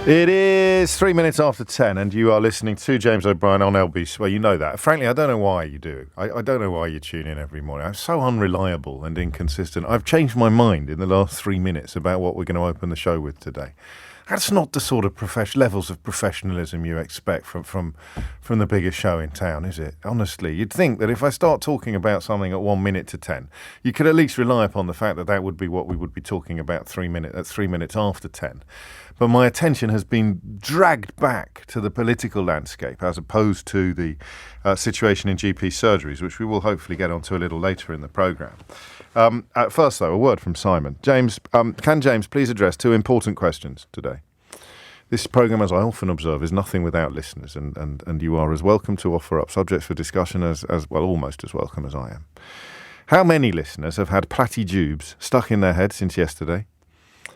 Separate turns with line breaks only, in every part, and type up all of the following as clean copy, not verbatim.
It is 3 minutes after 10 and you are listening to James O'Brien on LBC. Well, you know that. Frankly, I don't know why you do. I don't know why you tune in every morning. I'm so unreliable and inconsistent. I've changed my mind in the last 3 minutes about what we're going to open the show with today. That's not the sort of levels of professionalism you expect from the biggest show in town, is it? Honestly, you'd think that if I start talking about something at 1 minute to 10, you could at least rely upon the fact that that would be what we would be talking about 3 minutes after 10. But my attention has been dragged back to the political landscape as opposed to the situation in GP surgeries, which we will hopefully get onto a little later in the programme. At first, though, a word from Simon. James, can James please address two important questions today? This programme, as I often observe, is nothing without listeners, and you are as welcome to offer up subjects for discussion as well, almost as welcome as I am. How many listeners have had platyjubes stuck in their head since yesterday?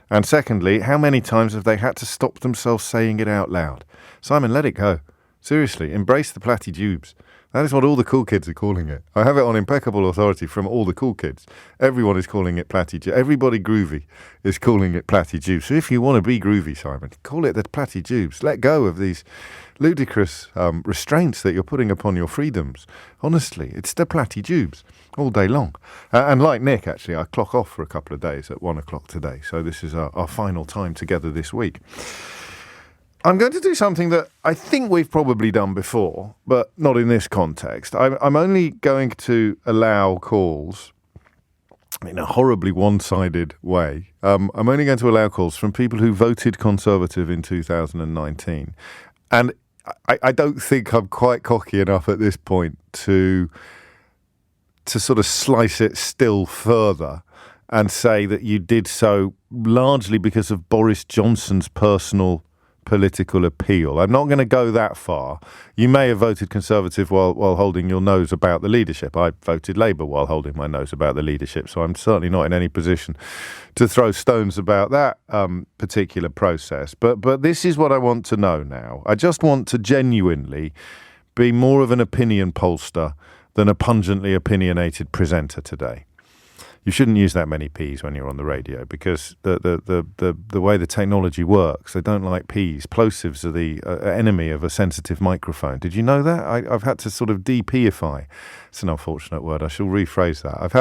And secondly, how many times have they had to stop themselves saying it out loud? Simon, let it go. Seriously, embrace the platyjubes. That is what all the cool kids are calling it. I have it on impeccable authority from all the cool kids. Everyone is calling it platyjubes. Everybody groovy is calling it platyjubes. So if you want to be groovy, Simon, call it the platyjubes. Let go of these ludicrous restraints that you're putting upon your freedoms. Honestly, it's the platyjubes all day long. And like Nick, actually, I clock off for a couple of days at 1 o'clock today. So this is our final time together this week. I'm going to do something that I think we've probably done before, but not in this context. I'm only going to allow calls in a horribly one-sided way. I'm only going to allow calls from people who voted Conservative in 2019. And I don't think I'm quite cocky enough at this point to sort of slice it still further and say that you did so largely because of Boris Johnson's personal political appeal. I'm not going to go that far. You may have voted Conservative while holding your nose about the leadership. I voted Labour while holding my nose about the leadership, so I'm certainly not in any position to throw stones about that particular process. But this is what I want to know now. I just want to genuinely be more of an opinion pollster than a pungently opinionated presenter today. You shouldn't use that many P's when you're on the radio because the way the technology works, they don't like P's. Plosives are the enemy of a sensitive microphone. Did you know that? I've had to sort of de-P'ify. It's an unfortunate word. I shall rephrase that. I've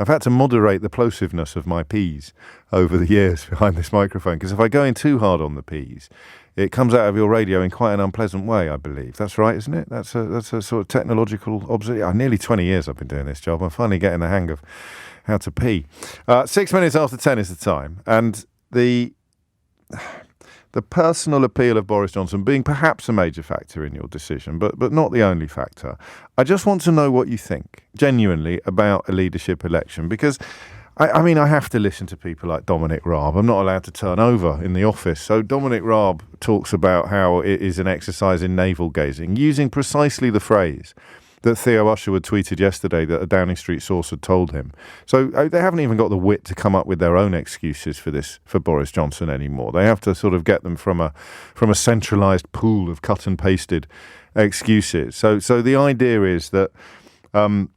had to moderate the plosiveness of my P's over the years behind this microphone because if I go in too hard on the P's, it comes out of your radio in quite an unpleasant way, I believe. That's right, isn't it? That's a sort of technological observation. Nearly 20 years I've been doing this job. I'm finally getting the hang of how to pee. 6 minutes after 10 is the time. And the personal appeal of Boris Johnson being perhaps a major factor in your decision, but not the only factor. I just want to know what you think, genuinely, about a leadership election. Because, I mean, I have to listen to people like Dominic Raab. I'm not allowed to turn over in the office. So Dominic Raab talks about how it is an exercise in navel-gazing, using precisely the phrase that Theo Usherwood tweeted yesterday that a Downing Street source had told him. So they haven't even got the wit to come up with their own excuses for Boris Johnson anymore. They have to sort of get them from a centralised pool of cut and pasted excuses. So the idea is that the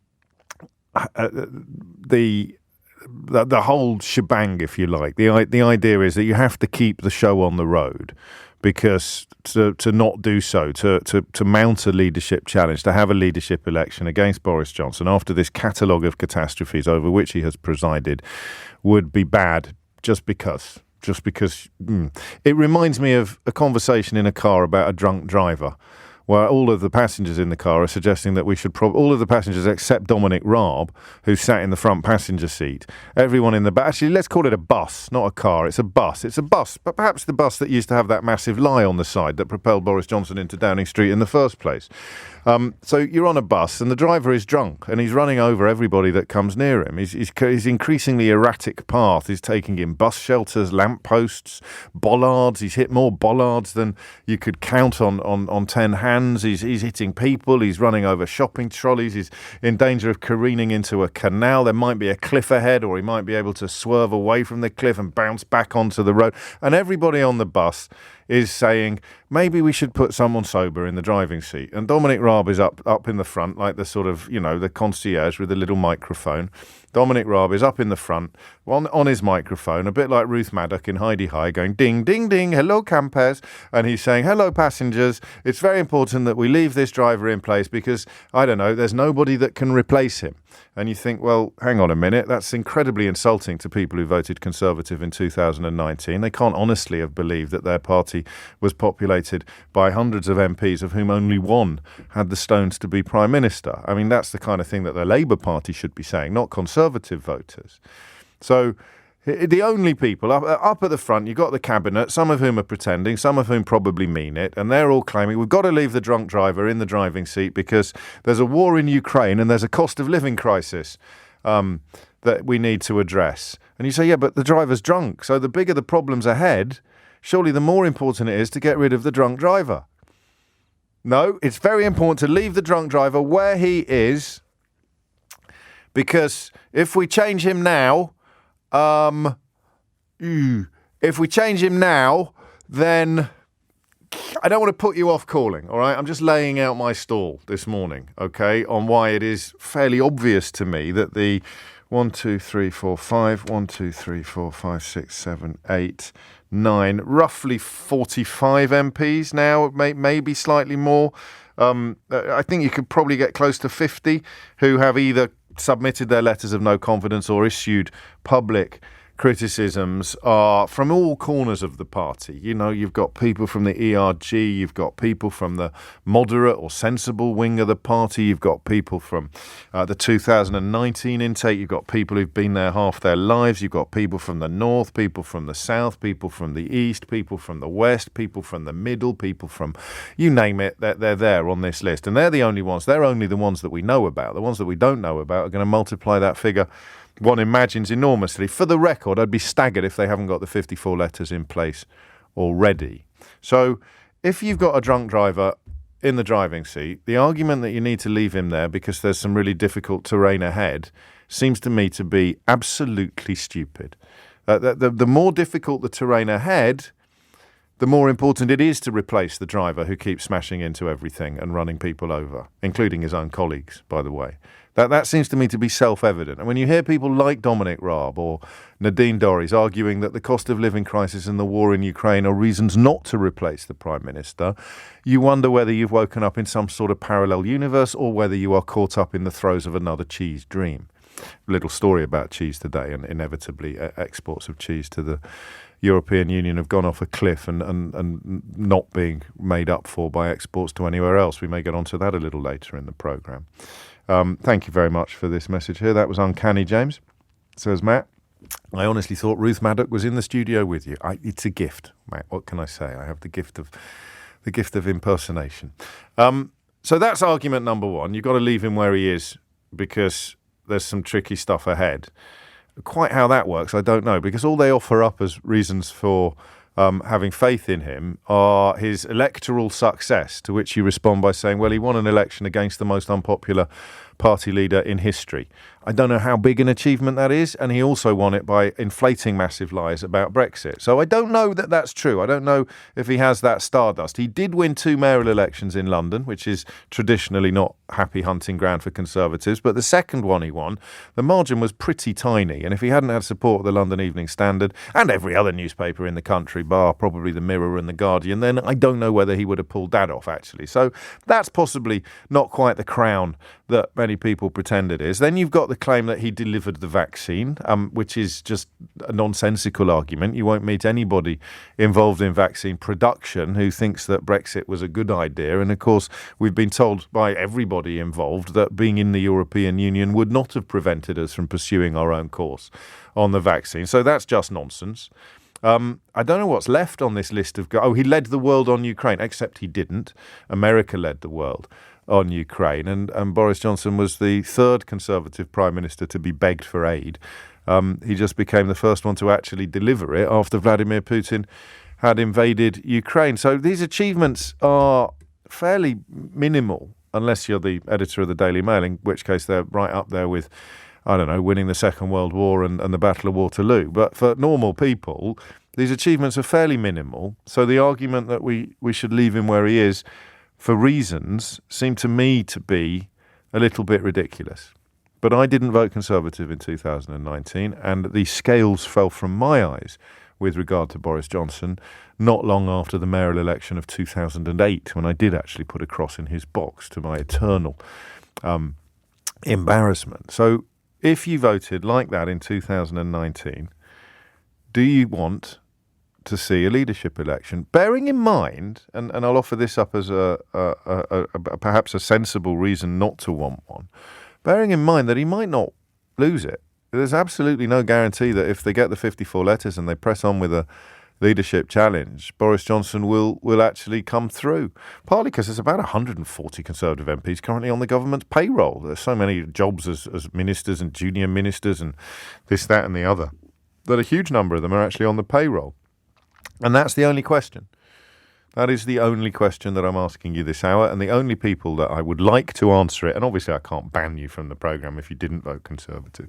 whole shebang, if you like, the idea is that you have to keep the show on the road. Because to not do so, to mount a leadership challenge, to have a leadership election against Boris Johnson after this catalogue of catastrophes over which he has presided would be bad just because. It reminds me of a conversation in a car about a drunk driver where all of the passengers in the car are suggesting that we should all of the passengers except Dominic Raab, who sat in the front passenger seat, everyone in the back. Actually, let's call it a bus, not a car. It's a bus, but perhaps the bus that used to have that massive lie on the side that propelled Boris Johnson into Downing Street in the first place. So you're on a bus and the driver is drunk and he's running over everybody that comes near him. His increasingly erratic path is taking him bus shelters, lampposts, bollards. He's hit more bollards than you could count on 10 hands. hands, he's hitting people, he's running over shopping trolleys, he's in danger of careening into a canal. There might be a cliff ahead, or he might be able to swerve away from the cliff and bounce back onto the road. And everybody on the bus is saying, maybe we should put someone sober in the driving seat. And Dominic Raab is up in the front, like the sort of, the concierge with the little microphone. Dominic Raab is up in the front on his microphone, a bit like Ruth Maddock in Heidi High, going ding, ding, ding, hello, campers. And he's saying, hello, passengers. It's very important that we leave this driver in place because, I don't know, there's nobody that can replace him. And you think, well, hang on a minute, that's incredibly insulting to people who voted Conservative in 2019. They can't honestly have believed that their party was populated by hundreds of MPs, of whom only one had the stones to be Prime Minister. I mean, that's the kind of thing that the Labour Party should be saying, not Conservative voters. So the only people up at the front, you've got the cabinet, some of whom are pretending, some of whom probably mean it, and they're all claiming we've got to leave the drunk driver in the driving seat because there's a war in Ukraine and there's a cost of living crisis that we need to address. And you say, yeah, but the driver's drunk. So the bigger the problems ahead, surely the more important it is to get rid of the drunk driver. No, it's very important to leave the drunk driver where he is, because if we change him now, then I don't want to put you off calling, all right? I'm just laying out my stall this morning, okay, on why it is fairly obvious to me that the 1, 2, 3, 4, 5, 1, 2, 3, 4, 5, 6, 7, 8, 9, roughly 45 MPs now, maybe slightly more. I think you could probably get close to 50 who have either submitted their letters of no confidence or issued public criticisms from all corners of the party. You've got people from the ERG, you've got people from the moderate or sensible wing of the party, you've got people from the 2019 intake, you've got people who've been there half their lives, you've got people from the north, people from the south, people from the east, people from the west, people from the middle, people from, you name it, they're there on this list. And they're the only ones, they're only the ones that we know about. The ones that we don't know about are going to multiply that figure, one imagines, enormously. For the record, I'd be staggered if they haven't got the 54 letters in place already. So if you've got a drunk driver in the driving seat, the argument that you need to leave him there because there's some really difficult terrain ahead seems to me to be absolutely stupid. The more difficult the terrain ahead, the more important it is to replace the driver who keeps smashing into everything and running people over, including his own colleagues, by the way. That seems to me to be self-evident. And when you hear people like Dominic Raab or Nadine Dorries arguing that the cost of living crisis and the war in Ukraine are reasons not to replace the Prime Minister, you wonder whether you've woken up in some sort of parallel universe or whether you are caught up in the throes of another cheese dream. Little story about cheese today, and inevitably exports of cheese to the European Union have gone off a cliff and not being made up for by exports to anywhere else. We may get onto that a little later in the programme. Thank you very much for this message here. That was uncanny, James, says Matt. I honestly thought Ruth Maddock was in the studio with you. It's a gift, Matt. What can I say? I have the gift of impersonation. So that's argument number one. You've got to leave him where he is because there's some tricky stuff ahead. Quite how that works, I don't know, because all they offer up as reasons for having faith in him are his electoral success, to which you respond by saying, well, he won an election against the most unpopular party leader in history. I don't know how big an achievement that is, and he also won it by inflating massive lies about Brexit. So I don't know that that's true. I don't know if he has that stardust. He did win 2 mayoral elections in London, which is traditionally not happy hunting ground for Conservatives, but the second one he won, the margin was pretty tiny, and if he hadn't had support of the London Evening Standard and every other newspaper in the country, bar probably the Mirror and the Guardian, then I don't know whether he would have pulled that off, actually. So that's possibly not quite the crown that many people pretend it is. Then you've got the claim that he delivered the vaccine, which is just a nonsensical argument. You won't meet anybody involved in vaccine production who thinks that Brexit was a good idea. And of course, we've been told by everybody involved that being in the European Union would not have prevented us from pursuing our own course on the vaccine. So that's just nonsense. I don't know what's left on this list of... he led the world on Ukraine, except he didn't. America led the world on Ukraine, and Boris Johnson was the third Conservative Prime Minister to be begged for aid. He just became the first one to actually deliver it after Vladimir Putin had invaded Ukraine. So these achievements are fairly minimal, unless you're the editor of the Daily Mail, in which case they're right up there with, I don't know, winning the Second World War and the Battle of Waterloo. But for normal people, these achievements are fairly minimal. So the argument that we should leave him where he is for reasons seem to me to be a little bit ridiculous. But I didn't vote Conservative in 2019, and the scales fell from my eyes with regard to Boris Johnson not long after the mayoral election of 2008, when I did actually put a cross in his box to my eternal embarrassment. So if you voted like that in 2019, do you want to see a leadership election? Bearing in mind, and I'll offer this up as perhaps a sensible reason not to want one, bearing in mind that he might not lose it. There's absolutely no guarantee that if they get the 54 letters and they press on with a leadership challenge, Boris Johnson will actually come through. Partly because there's about 140 Conservative MPs currently on the government's payroll. There's so many jobs as ministers and junior ministers and this, that and the other, that a huge number of them are actually on the payroll. And that's the only question. That is the only question that I'm asking you this hour, and the only people that I would like to answer it, and obviously I can't ban you from the programme if you didn't vote Conservative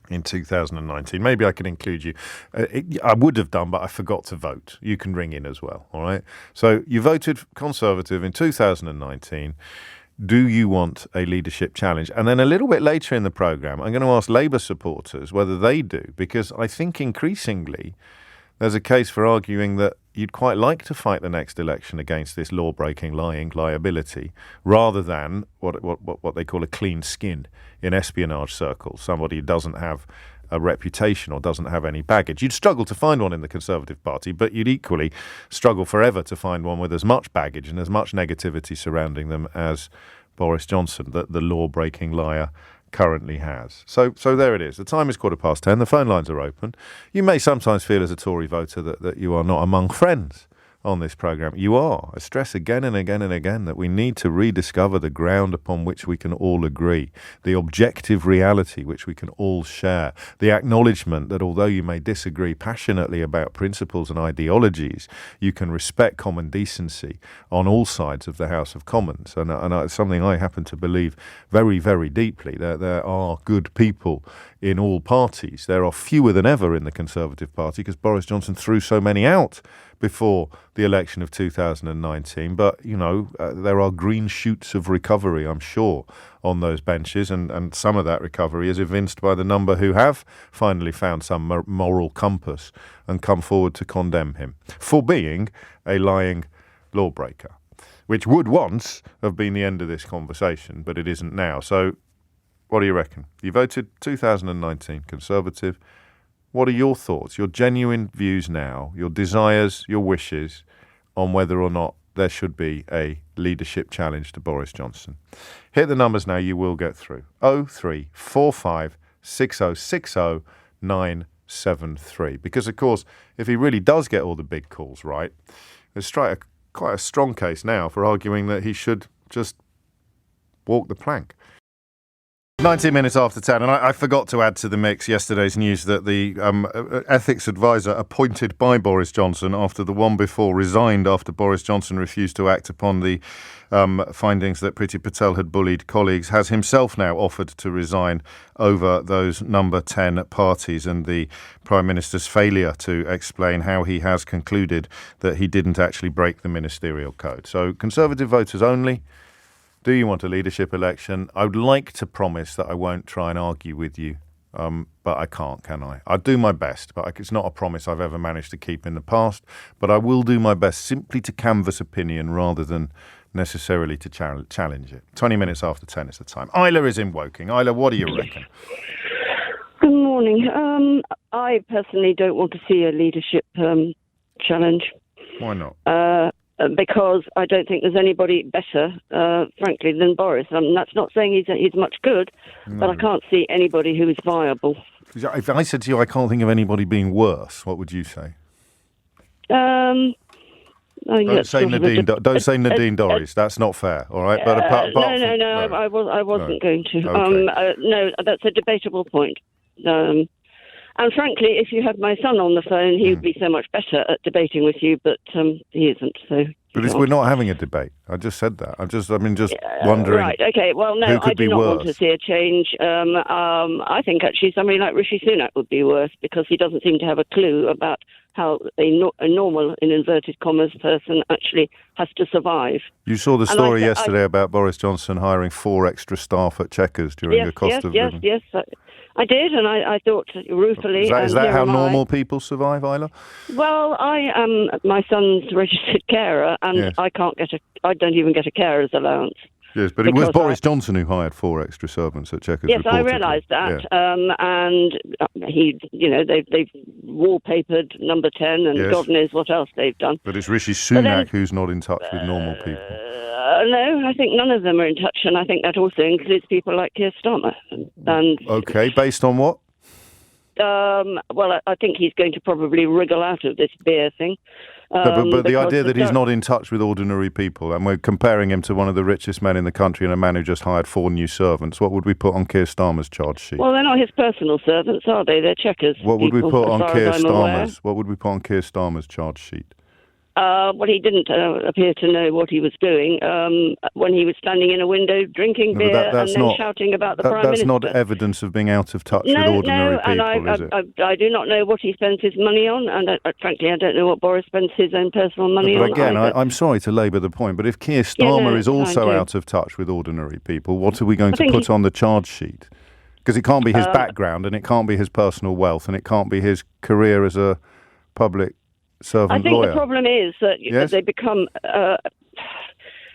in 2019. Maybe I could include you. I would have done, but I forgot to vote. You can ring in as well, all right? So you voted Conservative in 2019. Do you want a leadership challenge? And then a little bit later in the programme, I'm going to ask Labour supporters whether they do, because I think increasingly there's a case for arguing that you'd quite like to fight the next election against this law-breaking, lying liability, rather than what they call a clean skin in espionage circles, somebody who doesn't have a reputation or doesn't have any baggage. You'd struggle to find one in the Conservative Party, but you'd equally struggle forever to find one with as much baggage and as much negativity surrounding them as Boris Johnson, the law-breaking liar, currently has. So there it is. The time is 10:15. The phone lines are open. You may sometimes feel as a Tory voter that you are not among friends on this programme. You are. I stress again and again and again that we need to rediscover the ground upon which we can all agree, the objective reality which we can all share, the acknowledgement that although you may disagree passionately about principles and ideologies, you can respect common decency on all sides of the House of Commons. And it's something I happen to believe very, very deeply. There are good people in all parties. There are fewer than ever in the Conservative Party because Boris Johnson threw so many out before the election of 2019. But, there are green shoots of recovery, I'm sure, on those benches. And some of that recovery is evinced by the number who have finally found some moral compass and come forward to condemn him for being a lying lawbreaker, which would once have been the end of this conversation, but it isn't now. So what do you reckon? You voted 2019 Conservative. What are your thoughts, your genuine views now, your desires, your wishes on whether or not there should be a leadership challenge to Boris Johnson? Hit the numbers now, you will get through. 0345 6060 973. Because, of course, if he really does get all the big calls right, there's quite a strong case now for arguing that he should just walk the plank. 19 minutes after 10, and I forgot to add to the mix yesterday's news that the ethics advisor appointed by Boris Johnson after the one before resigned after Boris Johnson refused to act upon the findings that Priti Patel had bullied colleagues, has himself now offered to resign over those number 10 parties and the Prime Minister's failure to explain how he has concluded that he didn't actually break the ministerial code. So Conservative voters only. Do you want a leadership election? I would like to promise that I won't try and argue with you, but I can't, can I? I'll do my best, but it's not a promise I've ever managed to keep in the past. But I will do my best simply to canvass opinion rather than necessarily to challenge it. 20 minutes after 10 is the time. Isla is in Woking. Isla, what do you reckon?
Good morning. I personally don't want to see a leadership challenge.
Why not?
Because I don't think there's anybody better, frankly, than Boris. That's not saying he's much good, but I can't see anybody who is viable.
If I said to you I can't think of anybody being worse, what would you say?
Don't
say Nadine Dorries. That's not fair, all right? But
I wasn't going to.
Okay.
No, that's a debatable point. And frankly, if you had my son on the phone, he would be so much better at debating with you, but he isn't. So
But we're not having a debate. I just said that. just wondering.
Right. Okay. Well, no,
who could
I do
be
not
worse?
want to see a change. I think actually somebody like Rishi Sunak would be worse because he doesn't seem to have a clue about how a normal, in inverted commas, person actually has to survive.
You saw the story yesterday about Boris Johnson hiring 4 extra staff at Chequers during the cost of living.
Yes, I did, and I thought ruefully.
Is that how normal people survive, Isla?
Well, I am my son's registered carer, and
Yes.
I don't even get a carer's allowance.
Yes, but it was Boris Johnson who hired 4 extra servants at Chequers.
Yes, I realised that, and they've wallpapered Number 10, and God knows what else they've done.
But it's Rishi Sunak who's not in touch with normal people.
No, I think none of them are in touch, and I think that also includes people like Keir Starmer.
Okay, based on what?
Well, I think he's going to probably wriggle out of this beer thing.
But the idea that he's not in touch with ordinary people, and we're comparing him to one of the richest men in the country and a man who just hired 4 new servants, what would we put on Keir Starmer's charge sheet?
Well, they're not his personal servants, are they? They're Chequers.
What would we put on Keir
Starmer's?
What would we put on Keir Starmer's charge sheet?
Well, he didn't appear to know what he was doing when he was standing in a window drinking beer and then shouting about the Prime Minister.
That's not evidence of being out of touch with ordinary people, is it?
I do not know what he spends his money on, and frankly, I don't know what Boris spends his own personal money on.
But again, I'm sorry to labour the point, but if Keir Starmer is also out of touch with ordinary people, what are we going to put on the charge sheet? Because it can't be his background, and it can't be his personal wealth, and it can't be his career as a public servant
I think
lawyer.
the problem is that they become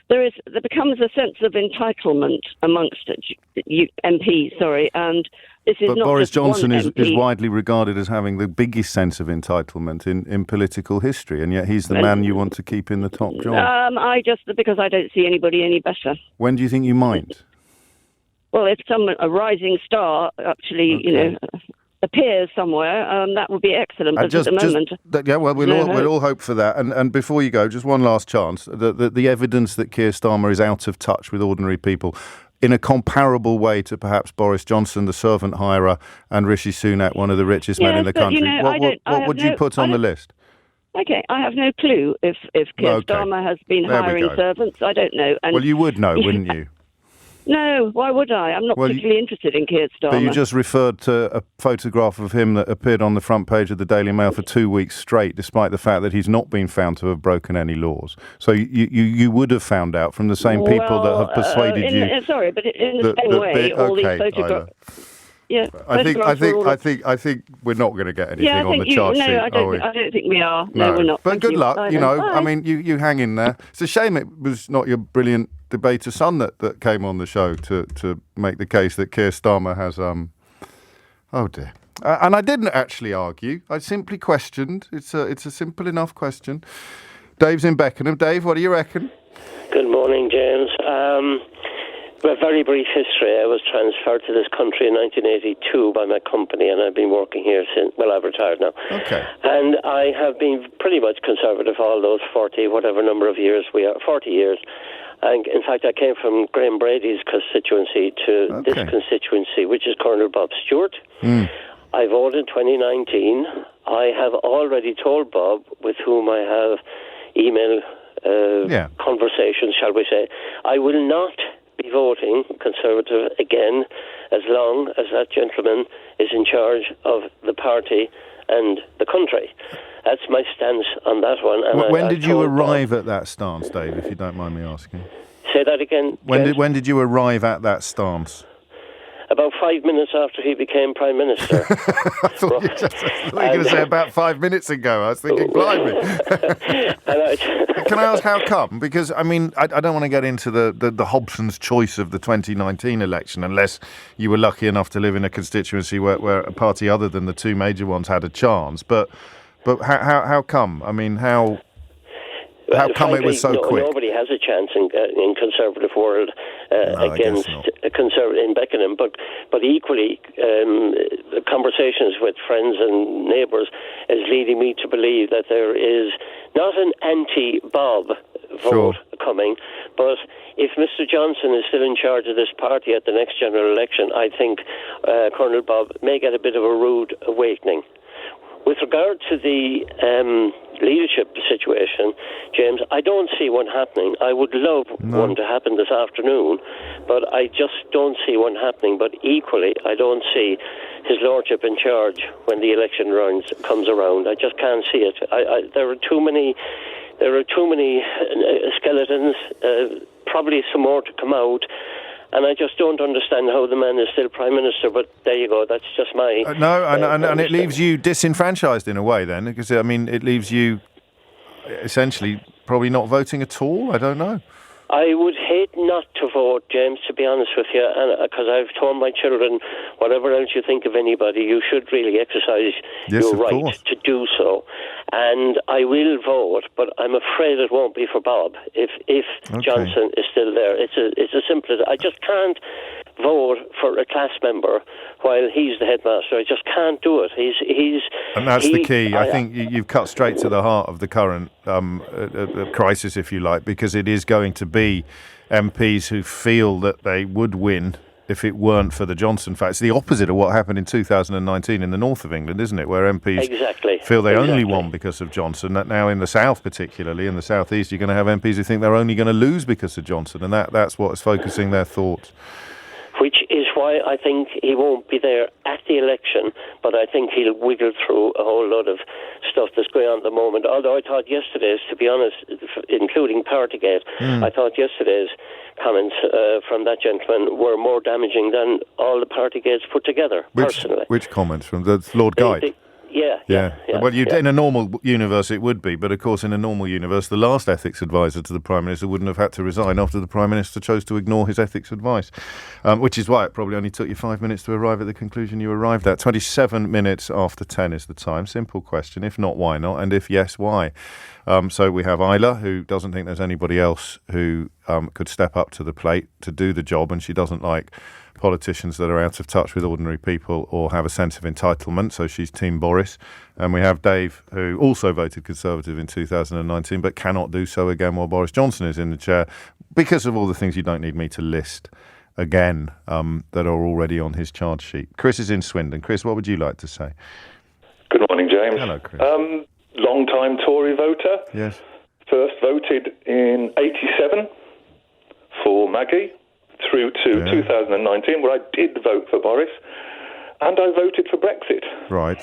there becomes a sense of entitlement amongst MPs. And this is
but
not
Boris
just
Johnson
one
is
MP.
widely regarded as having the biggest sense of entitlement in political history, and yet he's the man you want to keep in the top job.
Because I don't see anybody any better.
When do you think you might?
Well, if a rising star actually, appears somewhere, that would be excellent. But at the moment,
we'll all hope for that. And before you go, just one last chance: the evidence that Keir Starmer is out of touch with ordinary people, in a comparable way to perhaps Boris Johnson, the servant hirer, and Rishi Sunak, one of the richest men in the country. What would you put on the list?
Okay, I have no clue if Keir Starmer has been hiring servants. I don't know.
Well, you would know, wouldn't you?
No, why would I? I'm not particularly interested in Keir Starmer.
But you just referred to a photograph of him that appeared on the front page of the Daily Mail for 2 weeks straight, despite the fact that he's not been found to have broken any laws. So you would have found out from the same people that have persuaded you.
Sorry, but in the same way, all these photographs. Yeah,
I think we're not going to get anything on the charge sheet.
I don't think we are. No, we're not.
But good luck. I mean, you hang in there. It's a shame it was not your brilliant debater son that came on the show to make the case that Keir Starmer has oh dear. And I didn't actually argue. I simply questioned. It's a simple enough question. Dave's in Beckenham. Dave, what do you reckon?
Good morning, James. A very brief history. I was transferred to this country in 1982 by my company, and I've been working here since. Well, I've retired now.
Okay.
And I have been pretty much conservative all those 40 number of years we are. 40 years. And in fact, I came from Graham Brady's constituency to this constituency, which is Colonel Bob Stewart. I voted in 2019. I have already told Bob, with whom I have email conversations, shall we say, I will not be voting Conservative again as long as that gentleman is in charge of the party and the country. That's my stance on that one. And
when did you arrive at that stance, Dave, if you don't mind me asking?
Say that again.
When did you arrive at that stance?
About 5 minutes after he became Prime Minister.
I thought you were going to say about 5 minutes ago. I was thinking, blimey. Can I ask how come? Because, I mean, I don't want to get into the Hobson's choice of the 2019 election unless you were lucky enough to live in a constituency where a party other than the 2 major ones had a chance. But how come? I mean, how come it was so quick?
Nobody has a chance in conservative world against conservative in Beckenham, but equally conversations with friends and neighbours is leading me to believe that there is not an anti-Bob vote coming, but if Mr. Johnson is still in charge of this party at the next general election, I think Colonel Bob may get a bit of a rude awakening. With regard to the leadership situation, James, I don't see one happening. I would love one to happen this afternoon, but I just don't see one happening. But equally, I don't see His Lordship in charge when the election comes around. I just can't see it. There are too many skeletons, probably some more to come out. And I just don't understand how the man is still Prime Minister, but there you go, that's just my...
and it leaves you disenfranchised in a way then, because, I mean, it leaves you essentially probably not voting at all, I don't know.
I would hate not to vote, James, to be honest with you, because I've told my children, whatever else you think of anybody, you should really exercise your right to do so. And I will vote, but I'm afraid it won't be for Bob if Johnson is still there. It's as simple as I just can't vote for a class member while he's the headmaster. I just can't do it.
And that's the key. I think you've cut straight to the heart of the current crisis, if you like, because it is going to be MPs who feel that they would win if it weren't for the Johnson fact. It's the opposite of what happened in 2019 in the north of England, isn't it, where MPs feel they only won because of Johnson. That now in the south, particularly, in the southeast, you're going to have MPs who think they're only going to lose because of Johnson, and that's what's focusing their thoughts.
Which is why I think he won't be there at the election, but I think he'll wiggle through a whole lot of stuff that's going on at the moment. Although I thought yesterday's, to be honest, including Partygate, I thought yesterday's comments from that gentleman were more damaging than all the Partygates put together, personally.
Which comments? From the Lord Guide? Yeah. Well, in a normal universe it would be, but of course in a normal universe the last ethics advisor to the Prime Minister wouldn't have had to resign after the Prime Minister chose to ignore his ethics advice, which is why it probably only took you 5 minutes to arrive at the conclusion you arrived at. 27 minutes after 10 is the time. Simple question. If not, why not? And if yes, why? So we have Isla, who doesn't think there's anybody else who could step up to the plate to do the job, and she doesn't like politicians that are out of touch with ordinary people or have a sense of entitlement, so she's Team Boris. And we have Dave, who also voted Conservative in 2019 but cannot do so again while Boris Johnson is in the chair because of all the things you don't need me to list again that are already on his charge sheet. Chris is in Swindon. Chris, what would you like to say?
Good morning, James.
Hello, Chris.
Long-time Tory voter.
Yes.
First voted in 87 for Maggie, through to 2019, where I did vote for Boris, and I voted for Brexit.
Right.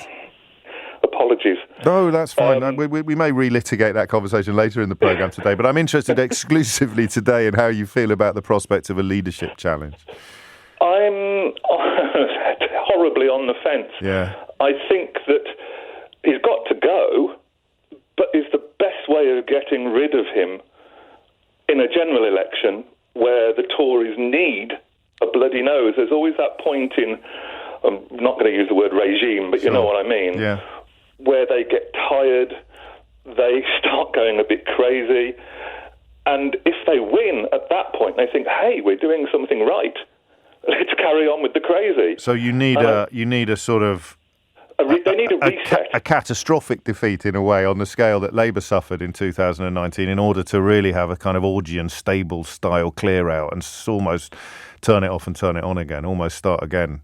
Apologies.
No, that's fine. We may relitigate that conversation later in the programme today, but I'm interested exclusively today in how you feel about the prospect of a leadership challenge.
I'm horribly on the fence.
Yeah.
I think that he's got to go, but is the best way of getting rid of him in a general election where the Tories need a bloody nose. There's always that point in, I'm not going to use the word regime, but you know what I mean, where they get tired, they start going a bit crazy, and if they win at that point, they think, hey, we're doing something right. Let's carry on with the crazy.
So you need a sort of...
They need a reset.
A catastrophic defeat, in a way, on the scale that Labour suffered in 2019 in order to really have a kind of Augean stable style clear out and almost turn it off and turn it on again, almost start again.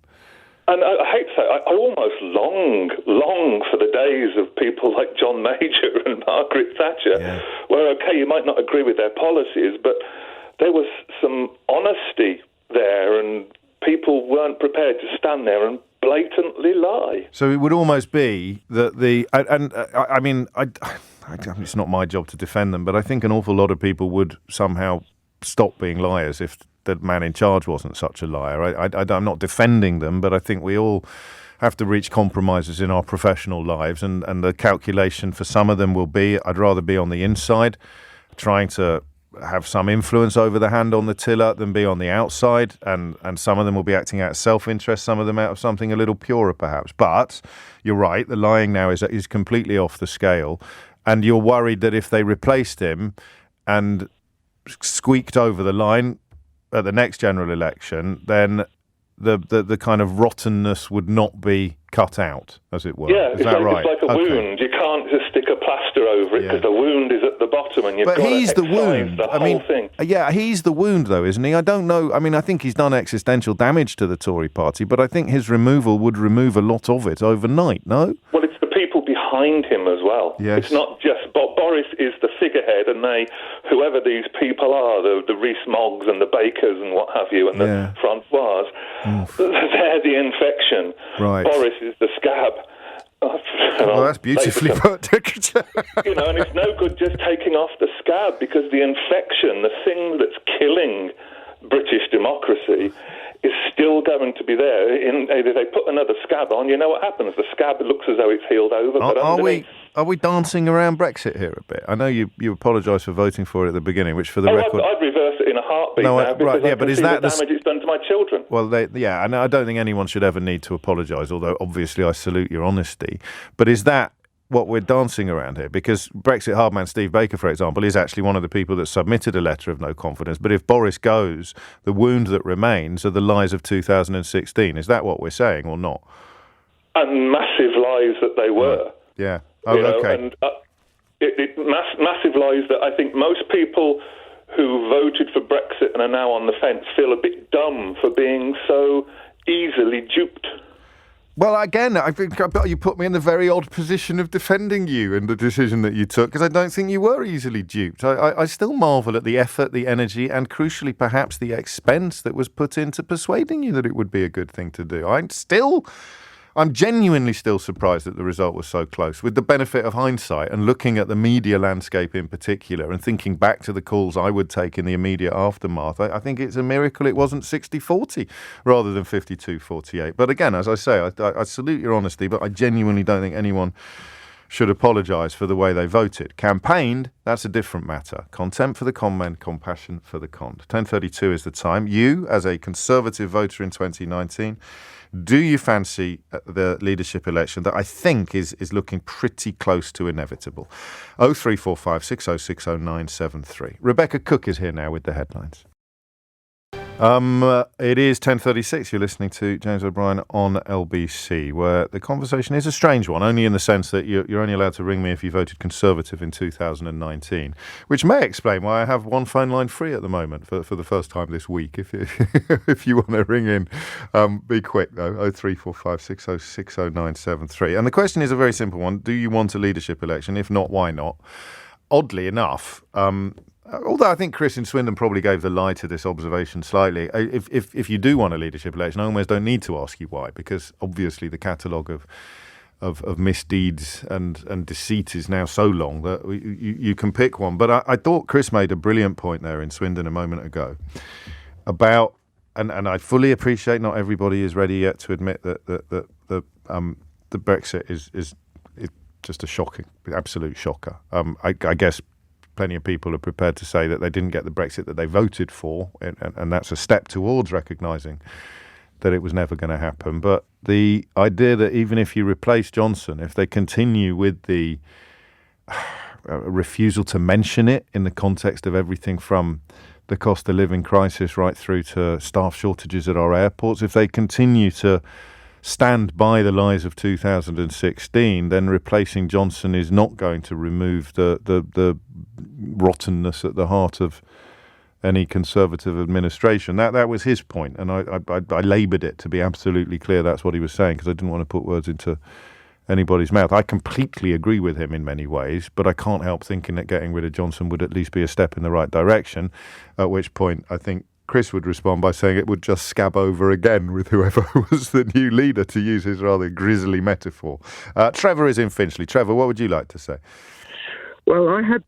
And I hate to say, I almost long for the days of people like John Major and Margaret Thatcher, where, okay, you might not agree with their policies, but there was some honesty there and people weren't prepared to stand there and blatantly lie.
So it would almost be that I mean, it's not my job to defend them, but I think an awful lot of people would somehow stop being liars if the man in charge wasn't such a liar. I'm not defending them, but I think we all have to reach compromises in our professional lives, and the calculation for some of them will be, I'd rather be on the inside, trying to have some influence over the hand on the tiller than be on the outside, and some of them will be acting out of self-interest, some of them out of something a little purer perhaps. But you're right, the lying now is completely off the scale, and you're worried that if they replaced him and squeaked over the line at the next general election, then the kind of rottenness would not be cut out, as it were.
Yeah,
is that right?
It's like a wound. You can't just stick a plaster over it because the wound is at the bottom and you've got to excise the whole thing.
Yeah, he's the wound, though, isn't he? I don't know. I mean, I think he's done existential damage to the Tory party, but I think his removal would remove a lot of it overnight, no?
Well, it's the people behind behind him as well.
Yes.
It's not just Boris is the figurehead, and whoever these people are, the Rees-Moggs and the Bakers and what have you, and the Francois, they're the infection.
Right.
Boris is the scab.
Well, that's beautifully put.
And it's no good just taking off the scab, because the infection, the thing that's killing British democracy, is still going to be there. If they put another scab on, you know what happens? The scab looks as though it's healed over. But
Are we dancing around Brexit here a bit? I know you apologised for voting for it at the beginning, which for the record...
I'd reverse it in a heartbeat now, because I can see the damage it's done to my children.
Well, and I don't think anyone should ever need to apologise, although obviously I salute your honesty. But is that what we're dancing around here? Because Brexit hardman Steve Baker, for example, is actually one of the people that submitted a letter of no confidence. But if Boris goes, the wound that remains are the lies of 2016. Is that what we're saying or not?
And massive lies that they were.
Yeah.
Okay. And massive lies that I think most people who voted for Brexit and are now on the fence feel a bit dumb for being so easily duped.
Well, again, I think you put me in the very odd position of defending you and the decision that you took, because I don't think you were easily duped. I still marvel at the effort, the energy, and crucially, perhaps the expense that was put into persuading you that it would be a good thing to do. I'm genuinely still surprised that the result was so close. With the benefit of hindsight and looking at the media landscape in particular and thinking back to the calls I would take in the immediate aftermath, I think it's a miracle it wasn't 60-40 rather than 52-48. But again, as I say, I salute your honesty, but I genuinely don't think anyone should apologise for the way they voted. Campaigned, that's a different matter. Contempt for the con, compassion for the conned. 10:32 is the time. You, as a Conservative voter in 2019, do you fancy the leadership election that I think is looking pretty close to inevitable? 0345 6060 973. Rebecca Cook is here now with the headlines. It is 10:36. You're listening to James O'Brien on LBC, where the conversation is a strange one, only in the sense that you're only allowed to ring me if you voted Conservative in 2019, which may explain why I have one phone line free at the moment for the first time this week. If you want to ring in, be quick though. 0345 6060 973. And the question is a very simple one: do you want a leadership election? If not, why not? Oddly enough, although I think Chris in Swindon probably gave the lie to this observation slightly, if you do want a leadership election, I almost don't need to ask you why, because obviously the catalogue of misdeeds and deceit is now so long that you can pick one. But I thought Chris made a brilliant point there in Swindon a moment ago about, and I fully appreciate not everybody is ready yet to admit that the Brexit is just a shocking, absolute shocker. I guess plenty of people are prepared to say that they didn't get the Brexit that they voted for, and that's a step towards recognising that it was never going to happen. But the idea that even if you replace Johnson, if they continue with the refusal to mention it in the context of everything from the cost of living crisis right through to staff shortages at our airports, if they continue to stand by the lies of 2016, then replacing Johnson is not going to remove the rottenness at the heart of any Conservative administration. That was his point, and I laboured it to be absolutely clear that's what he was saying, because I didn't want to put words into anybody's mouth. I completely agree with him in many ways, but I can't help thinking that getting rid of Johnson would at least be a step in the right direction, at which point I think Chris would respond by saying it would just scab over again with whoever was the new leader, to use his rather grisly metaphor. Trevor is in Finchley. Trevor, what would you like to say?
Well, I had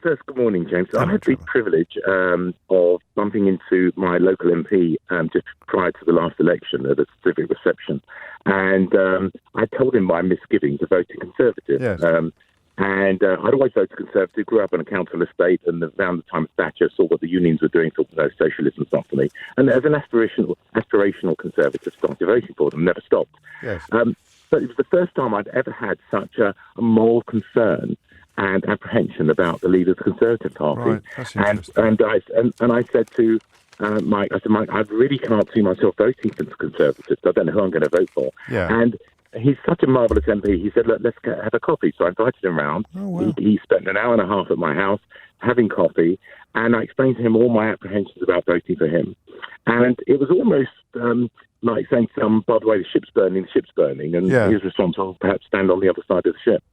first, good morning, James. I had the privilege of bumping into my local MP just prior to the last election at a civic reception. And I told him my misgivings of voting Conservative.
Yes.
And I'd always voted Conservative, grew up on a council estate, and around the time of Thatcher saw what the unions were doing, thought, no, socialism's not for me. And as an aspirational Conservative, started voting for them, never stopped.
Yes.
But it was the first time I'd ever had such a moral concern and apprehension about the leader of the Conservative Party.
Right, that's interesting.
And I said to Mike, I really can't see myself voting for the Conservatives. I don't know who I'm going to vote for.
Yeah.
And he's such a marvellous MP. He said, look, let's have a coffee. So I invited him round.
Oh, wow.
He spent an hour and a half at my house having coffee, and I explained to him all my apprehensions about voting for him. And it was almost like saying, by the way, the ship's burning, and his response was, perhaps stand on the other side of the ship.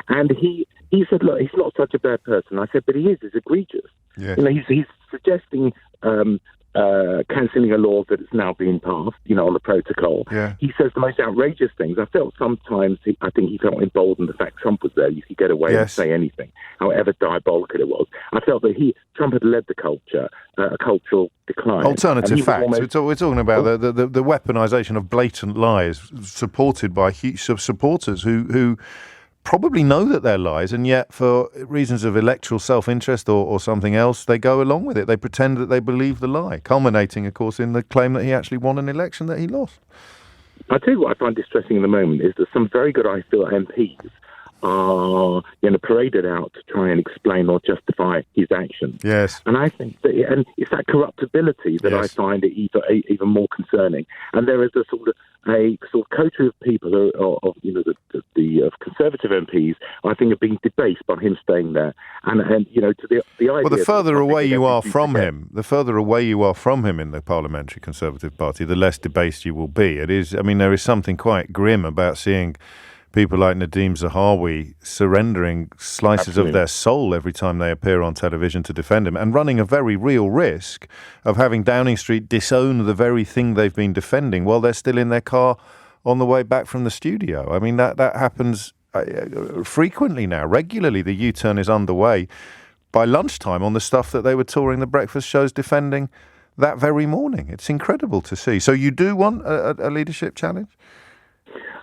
And he said, look, he's not such a bad person. I said, but he is. It's egregious.
Yes.
He's suggesting cancelling a law that is now being passed, on the protocol.
Yeah.
He says the most outrageous things. I felt sometimes, I think he felt emboldened the fact Trump was there. You could get away and say anything, however diabolical it was. I felt that Trump had led the culture, a cultural decline.
Alternative facts. We're talking about the weaponisation of blatant lies supported by huge supporters who probably know that they're lies, and yet for reasons of electoral self-interest or something else, they go along with it. They pretend that they believe the lie, culminating, of course, in the claim that he actually won an election that he lost.
I'll tell you what I find distressing in the moment is that some very good, I feel, MPs are paraded out to try and explain or justify his actions.
Yes.
And I think that it's that corruptibility that I find it even more concerning. And there is a sort of coterie of people the Conservative MPs, I think, are being debased by him staying there. And to the idea.
Well, the further away you are from him, in the Parliamentary Conservative Party, the less debased you will be. It is. I mean, there is something quite grim about seeing people like Nadeem Zahawi surrendering slices of their soul every time they appear on television to defend him, and running a very real risk of having Downing Street disown the very thing they've been defending while they're still in their car on the way back from the studio. I mean, that happens frequently now, regularly. The U-turn is underway by lunchtime on the stuff that they were touring the breakfast shows defending that very morning. It's incredible to see. So you do want a leadership challenge?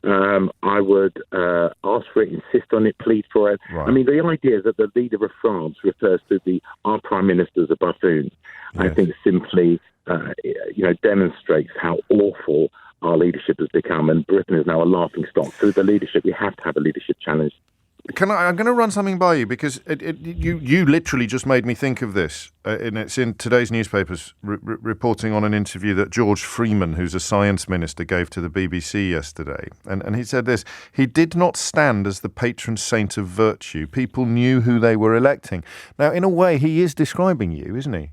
I would ask for it, insist on it, plead for it. Right. I mean, the idea that the leader of France refers to our Prime Minister as a buffoon, I think simply, demonstrates how awful our leadership has become, and Britain is now a laughingstock. Through the leadership, we have to have a leadership challenge.
I'm going to run something by you, because you literally just made me think of this. And it's in today's newspapers reporting on an interview that George Freeman, who's a science minister, gave to the BBC yesterday. And he said this: he did not stand as the patron saint of virtue. People knew who they were electing. Now, in a way, he is describing you, isn't he?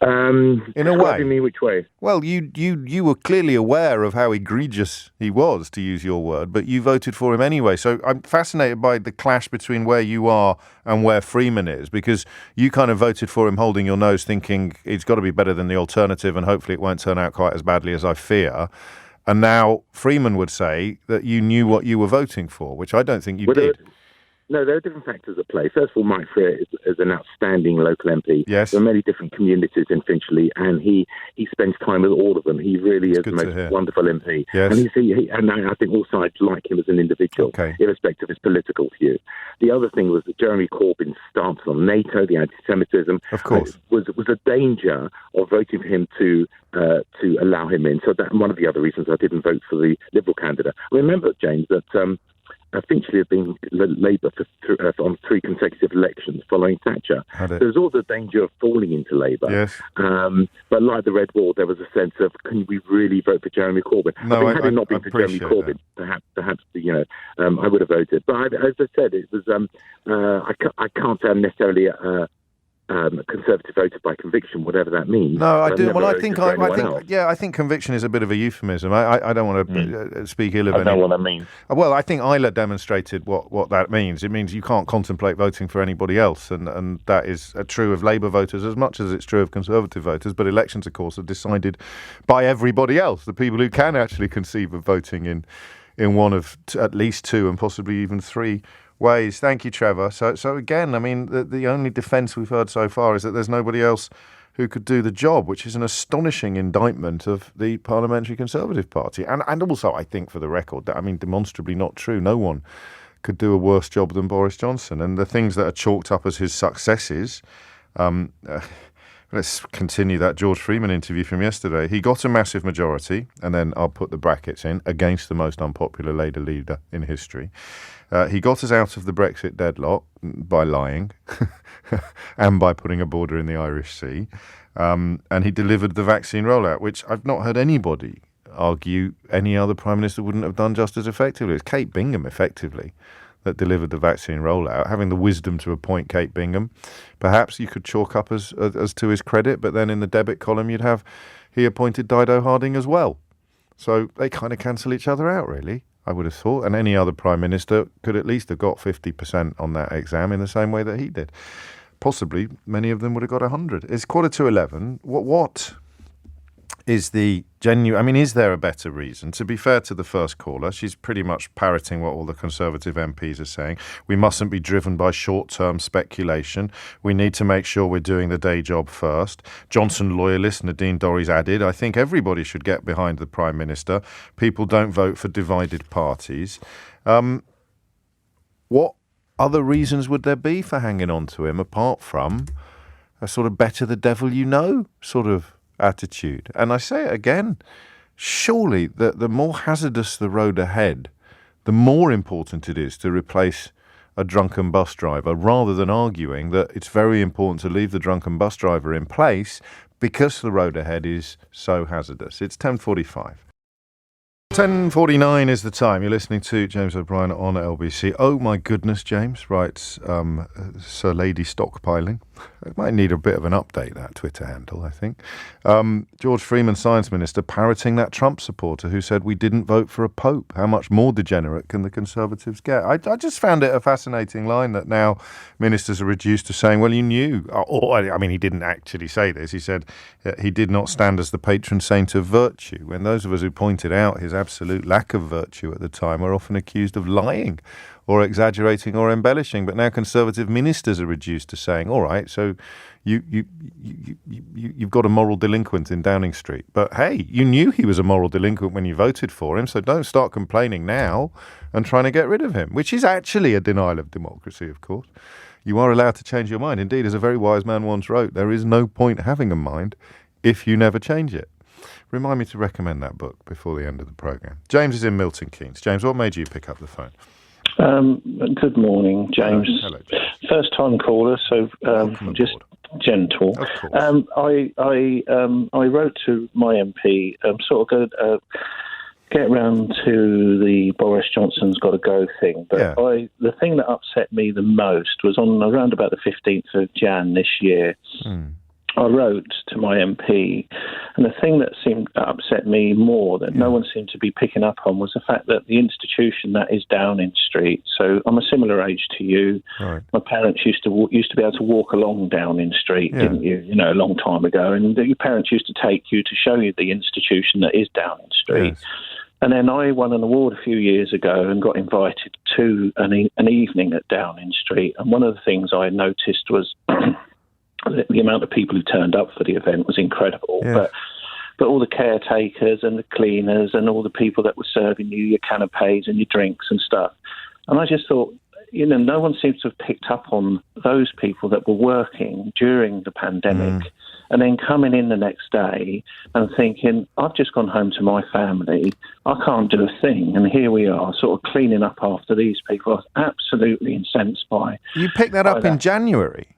In a way.
Me which way?
Well, you were clearly aware of how egregious he was, to use your word, but you voted for him anyway. So I'm fascinated by the clash between where you are and where Freeman is, because you kind of voted for him holding your nose, thinking it's got to be better than the alternative and hopefully it won't turn out quite as badly as I fear. And now Freeman would say that you knew what you were voting for, which I don't think you did.
No, there are different factors at play. First of all, Mike Freer is an outstanding local MP.
Yes.
There are many different communities in Finchley, and he spends time with all of them. He really is the most wonderful MP.
Yes.
And I think all sides like him as an individual, irrespective of his political view. The other thing was that Jeremy Corbyn's stance on NATO, the anti-Semitism,
of course,
was a danger of voting for him to allow him in. So that's one of the other reasons I didn't vote for the Liberal candidate. Remember, James, that Finchley had been Labour on 3 consecutive elections following Thatcher. There was all the danger of falling into Labour.
Yes.
But like the Red Wall, there was a sense of, can we really vote for Jeremy Corbyn?
No,
had it not been for Jeremy Corbyn, perhaps I would have voted. But as I said, it was I can't say I'm necessarily a Conservative voter by conviction, whatever that means.
No, I do. Well, I think conviction is a bit of a euphemism. I don't want to speak ill of anyone.
I know what I mean.
Well, I think Isla demonstrated what that means. It means you can't contemplate voting for anybody else, and that is true of Labour voters as much as it's true of Conservative voters. But elections, of course, are decided by everybody else, the people who can actually conceive of voting in one of at least 2 and possibly even 3 ways. Thank you, Trevor. So again, I mean, the only defence we've heard so far is that there's nobody else who could do the job, which is an astonishing indictment of the Parliamentary Conservative Party. And also, I think, for the record, that, I mean, demonstrably not true. No one could do a worse job than Boris Johnson. And the things that are chalked up as his successes, let's continue that George Freeman interview from yesterday. He got a massive majority, and then I'll put the brackets in, against the most unpopular Labour leader in history. He got us out of the Brexit deadlock by lying and by putting a border in the Irish Sea. And he delivered the vaccine rollout, which I've not heard anybody argue any other Prime Minister wouldn't have done just as effectively. It's Kate Bingham, effectively, that delivered the vaccine rollout. Having the wisdom to appoint Kate Bingham, perhaps you could chalk up as to his credit, but then in the debit column you'd have he appointed Dido Harding as well. So they kind of cancel each other out, really, I would have thought. And any other Prime Minister could at least have got 50% on that exam in the same way that he did. Possibly many of them would have got 100. It's 11:15. What is the genuine... I mean, is there a better reason? To be fair to the first caller, she's pretty much parroting what all the Conservative MPs are saying. We mustn't be driven by short-term speculation. We need to make sure we're doing the day job first. Johnson loyalist Nadine Dorries added, I think everybody should get behind the Prime Minister. People don't vote for divided parties. What other reasons would there be for hanging on to him apart from a sort of better the devil you know sort of attitude? And I say it again, surely the more hazardous the road ahead, the more important it is to replace a drunken bus driver, rather than arguing that it's very important to leave the drunken bus driver in place because the road ahead is so hazardous. It's 10:45. 10:49 is the time. You're listening to James O'Brien on LBC. Oh my goodness, James, writes Sir Lady Stockpiling. It might need a bit of an update, that Twitter handle, I think. George Freeman, Science Minister, parroting that Trump supporter who said we didn't vote for a pope. How much more degenerate can the Conservatives get? I just found it a fascinating line that now ministers are reduced to saying, well, you knew. I mean, he didn't actually say this. He said he did not stand as the patron saint of virtue, when those of us who pointed out his absolute lack of virtue at the time are often accused of lying or exaggerating or embellishing. But now Conservative ministers are reduced to saying, all right, so you've got a moral delinquent in Downing Street. But hey, you knew he was a moral delinquent when you voted for him, so don't start complaining now and trying to get rid of him, which is actually a denial of democracy, of course. You are allowed to change your mind. Indeed, as a very wise man once wrote, there is no point having a mind if you never change it. Remind me to recommend that book before the end of the programme. James is in Milton Keynes. James, what made you pick up the phone?
Good morning, James.
Hello, James.
First time caller, so just gentle.
Of course.
I wrote to my MP, sort of get around to the Boris Johnson's got to go thing. But yeah. The thing that upset me the most was on around about the 15th of Jan this year. I wrote to my MP, and the thing that seemed to upset me more that no one seemed to be picking up on was the fact that the institution that is Downing Street. So I'm a similar age to you. Right. My parents used to be able to walk along Downing Street, didn't you? You know, a long time ago, and your parents used to take you to show you the institution that is Downing Street. Yes. And then I won an award a few years ago and got invited to an evening at Downing Street. And one of the things I noticed was the amount of people who turned up for the event was incredible. Yeah. But all the caretakers and the cleaners and all the people that were serving you your canapes and your drinks and stuff. And I just thought, you know, no one seems to have picked up on those people that were working during the pandemic and then coming in the next day and thinking, I've just gone home to my family, I can't do a thing. And here we are sort of cleaning up after these people. I was absolutely incensed by...
You picked that up in January?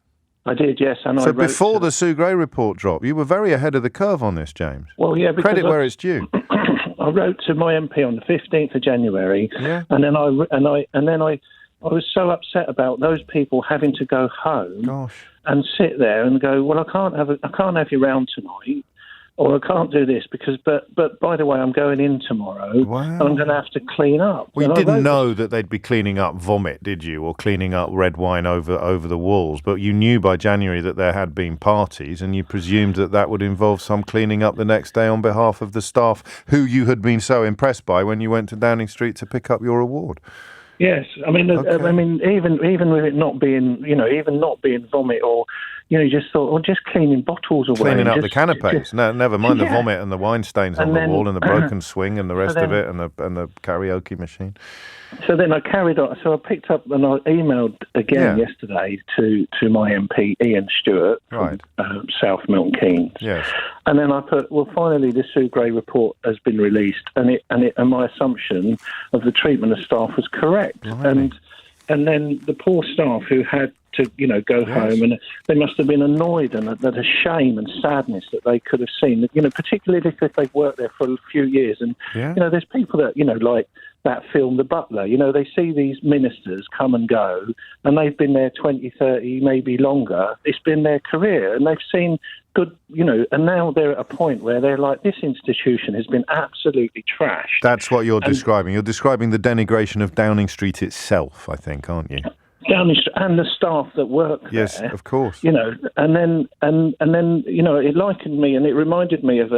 I did, yes. And
so before the Sue Gray report dropped, you were very ahead of the curve on this, James.
Well, yeah, because
credit where it's due.
I wrote to my MP on the 15th of January, and then I was so upset about those people having to go home and sit there and go, well, I can't have you round tonight, or I can't do this because, but by the way, I'm going in tomorrow. Wow. And I'm going to have to clean up.
Well, you didn't know that they'd be cleaning up vomit, did you, or cleaning up red wine over the walls? But you knew by January that there had been parties, and you presumed that would involve some cleaning up the next day on behalf of the staff who you had been so impressed by when you went to Downing Street to pick up your award.
Yes, I mean, even with it not being, even not being vomit, or, you just thought, well, just cleaning bottles away,
cleaning up the canapes. No, never mind the vomit and the wine stains on the wall and the broken swing and the rest of it, and the karaoke machine.
So then I carried on. So I picked up and I emailed again yesterday to my MP Ian Stewart from South Milton Keynes. Yes. And then I put, well, finally the Sue Gray report has been released, and my assumption of the treatment of staff was correct. Right. And then the poor staff who had to, go home, and they must have been annoyed and that a shame and sadness that they could have seen, particularly if they've worked there for a few years. And, there's people that, like that film The Butler, they see these ministers come and go, and they've been there 20, 30, maybe longer. It's been their career, and they've seen good, and now they're at a point where they're like, this institution has been absolutely trashed.
That's what you're describing. You're describing the denigration of Downing Street itself, I think, aren't you?
Downing Street and the staff that work there.
Yes, of course.
And then it likened me, and it reminded me of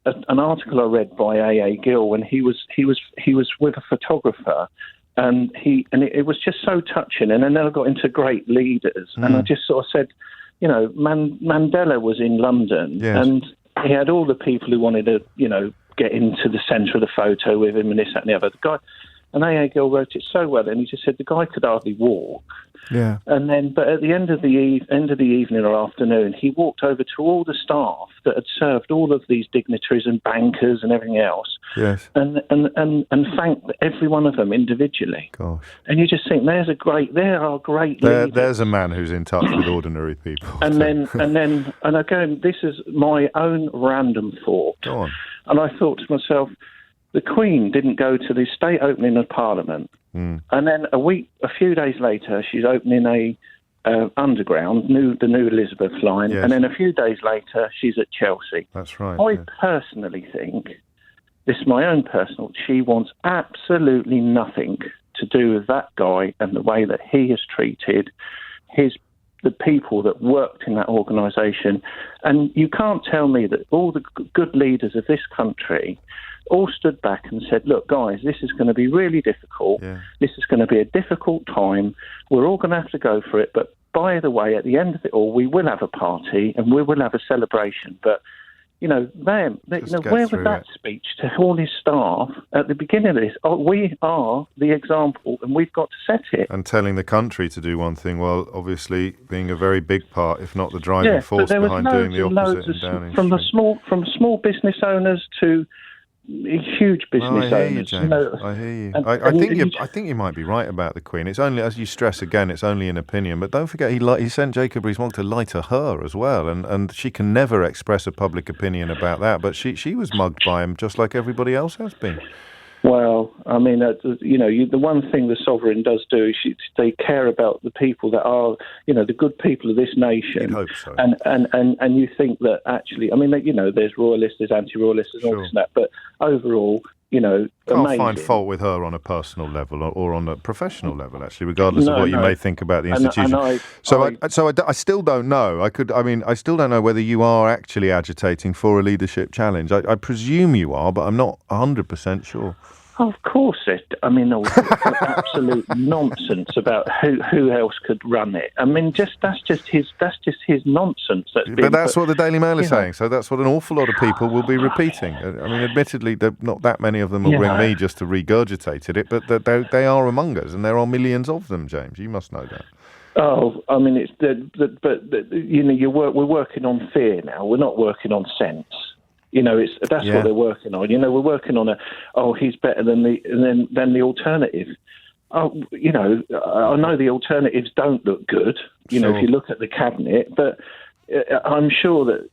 an article I read by A.A. Gill when he was with a photographer. And it was just so touching. And then I got into great leaders, and I just sort of said, Mandela was in London, and he had all the people who wanted to, get into the centre of the photo with him, and this, that, and the other. The guy, and A.A. Gill wrote it so well, and he just said the guy could hardly walk.
Yeah.
And then, but at the end of the evening or afternoon, he walked over to all the staff that had served all of these dignitaries and bankers and everything else.
Yes.
And thanked every one of them individually.
Gosh.
And you just think there are great leaders.
There's a man who's in touch with ordinary people.
And again, this is my own random thought.
Go on.
And I thought to myself, the Queen didn't go to the state opening of Parliament. And then a few days later, she's opening a underground, the new Elizabeth line.
Yes.
And then a few days later, she's at Chelsea.
That's right.
I personally think, this is my own personal, she wants absolutely nothing to do with that guy and the way that he has treated the people that worked in that organisation. And you can't tell me that all the good leaders of this country all stood back and said, look, guys, this is going to be really difficult. Yeah. This is going to be a difficult time. We're all going to have to go for it. But by the way, at the end of it all, we will have a party and we will have a celebration. But, where was that speech to all his staff at the beginning of this? Oh, we are the example and we've got to set it.
And telling the country to do one thing, while obviously being a very big part, if not the driving force behind doing the opposite in Downing Street.
From small business owners to huge business owners.
I hear you. I think you might be right about the Queen. It's only, as you stress again, it's only an opinion. But don't forget, he sent Jacob Rees-Mogg to lie to her as well, and she can never express a public opinion about that. But she was mugged by him just like everybody else has been.
Well, I mean, the one thing the sovereign does do is they care about the people that are, the good people of this nation.
You'd hope so.
And you think that actually, I mean, there's royalists, there's anti-royalists, and all this and that. But overall,
can't find fault with her on a personal level or on a professional level, actually, regardless of what you may think about the institution. I still don't know. I still don't know whether you are actually agitating for a leadership challenge. I presume you are, but I'm not 100% sure.
Of course, absolute nonsense about who else could run it. I mean, that's just his nonsense.
But that's what the Daily Mail is saying. So that's what an awful lot of people will be repeating. I mean, admittedly, not that many of them will ring me just to regurgitate it, but they are among us, and there are millions of them. James, you must know that.
Oh, I mean, we're working on fear now. We're not working on sense. That's what they're working on. We're working on he's better than the alternative. Oh, I know the alternatives don't look good. If you look at the cabinet, but I'm sure that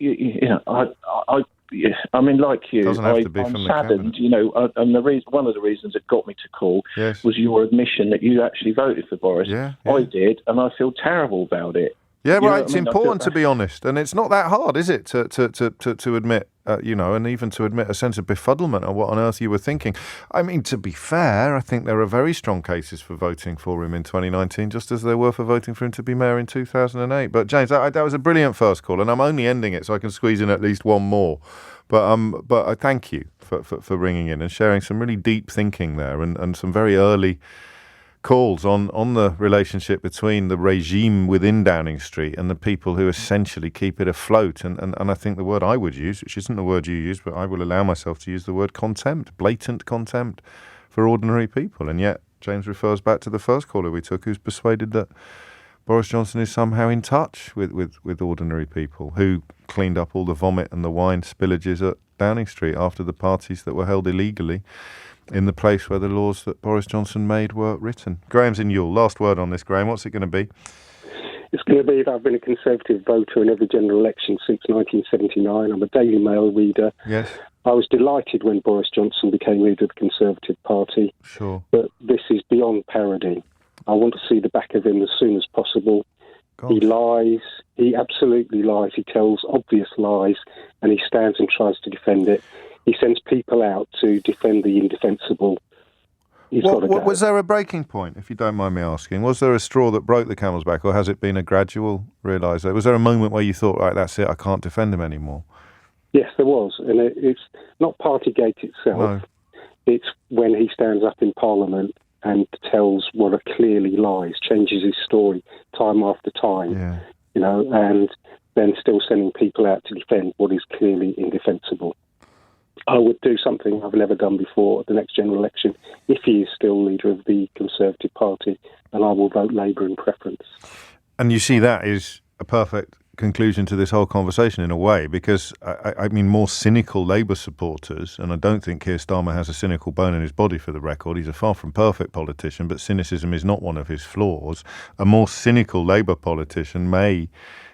I mean, like you, I'm saddened. And one of the reasons it got me to call was your admission that you actually voted for Boris.
Yeah.
I did, and I feel terrible about it.
Yeah, right. It's important to be honest, and it's not that hard, is it, to admit, and even to admit a sense of befuddlement of what on earth you were thinking. I mean, to be fair, I think there are very strong cases for voting for him in 2019, just as there were for voting for him to be mayor in 2008. But James, that was a brilliant first call, and I'm only ending it so I can squeeze in at least one more. But I thank you for ringing in and sharing some really deep thinking there, and some very early calls on the relationship between the regime within Downing Street and the people who essentially keep it afloat. And I think the word I would use, which isn't the word you use, but I will allow myself to use the word contempt, blatant contempt for ordinary people. And yet James refers back to the first caller we took, who's persuaded that Boris Johnson is somehow in touch with ordinary people who cleaned up all the vomit and the wine spillages at Downing Street after the parties that were held illegally in the place where the laws that Boris Johnson made were written. Graham's in Ewell. Last word on this, Graham. What's it going to be?
It's going to be that I've been a Conservative voter in every general election since 1979. I'm a Daily Mail reader.
Yes.
I was delighted when Boris Johnson became leader of the Conservative Party.
Sure.
But this is beyond parody. I want to see the back of him as soon as possible.
Gosh.
He lies, He absolutely lies. He tells obvious lies, and he stands and tries to defend it. He sends people out to defend the indefensible.
Was there a breaking point, if you don't mind me asking? Was there a straw that broke the camel's back, or has it been a gradual realisation? Was there a moment where you thought, right, that's it, I can't defend him anymore?
Yes, there was. And it's not Partygate itself.
No.
It's when he stands up in Parliament and tells what are clearly lies, changes his story time after time, and then still sending people out to defend what is clearly indefensible. I would do something I've never done before at the next general election if he is still leader of the Conservative Party, and I will vote Labour in preference.
And you see that is a perfect conclusion to this whole conversation in a way, because I mean more cynical Labour supporters, and I don't think Keir Starmer has a cynical bone in his body for the record, he's a far from perfect politician, but cynicism is not one of his flaws. A more cynical Labour politician may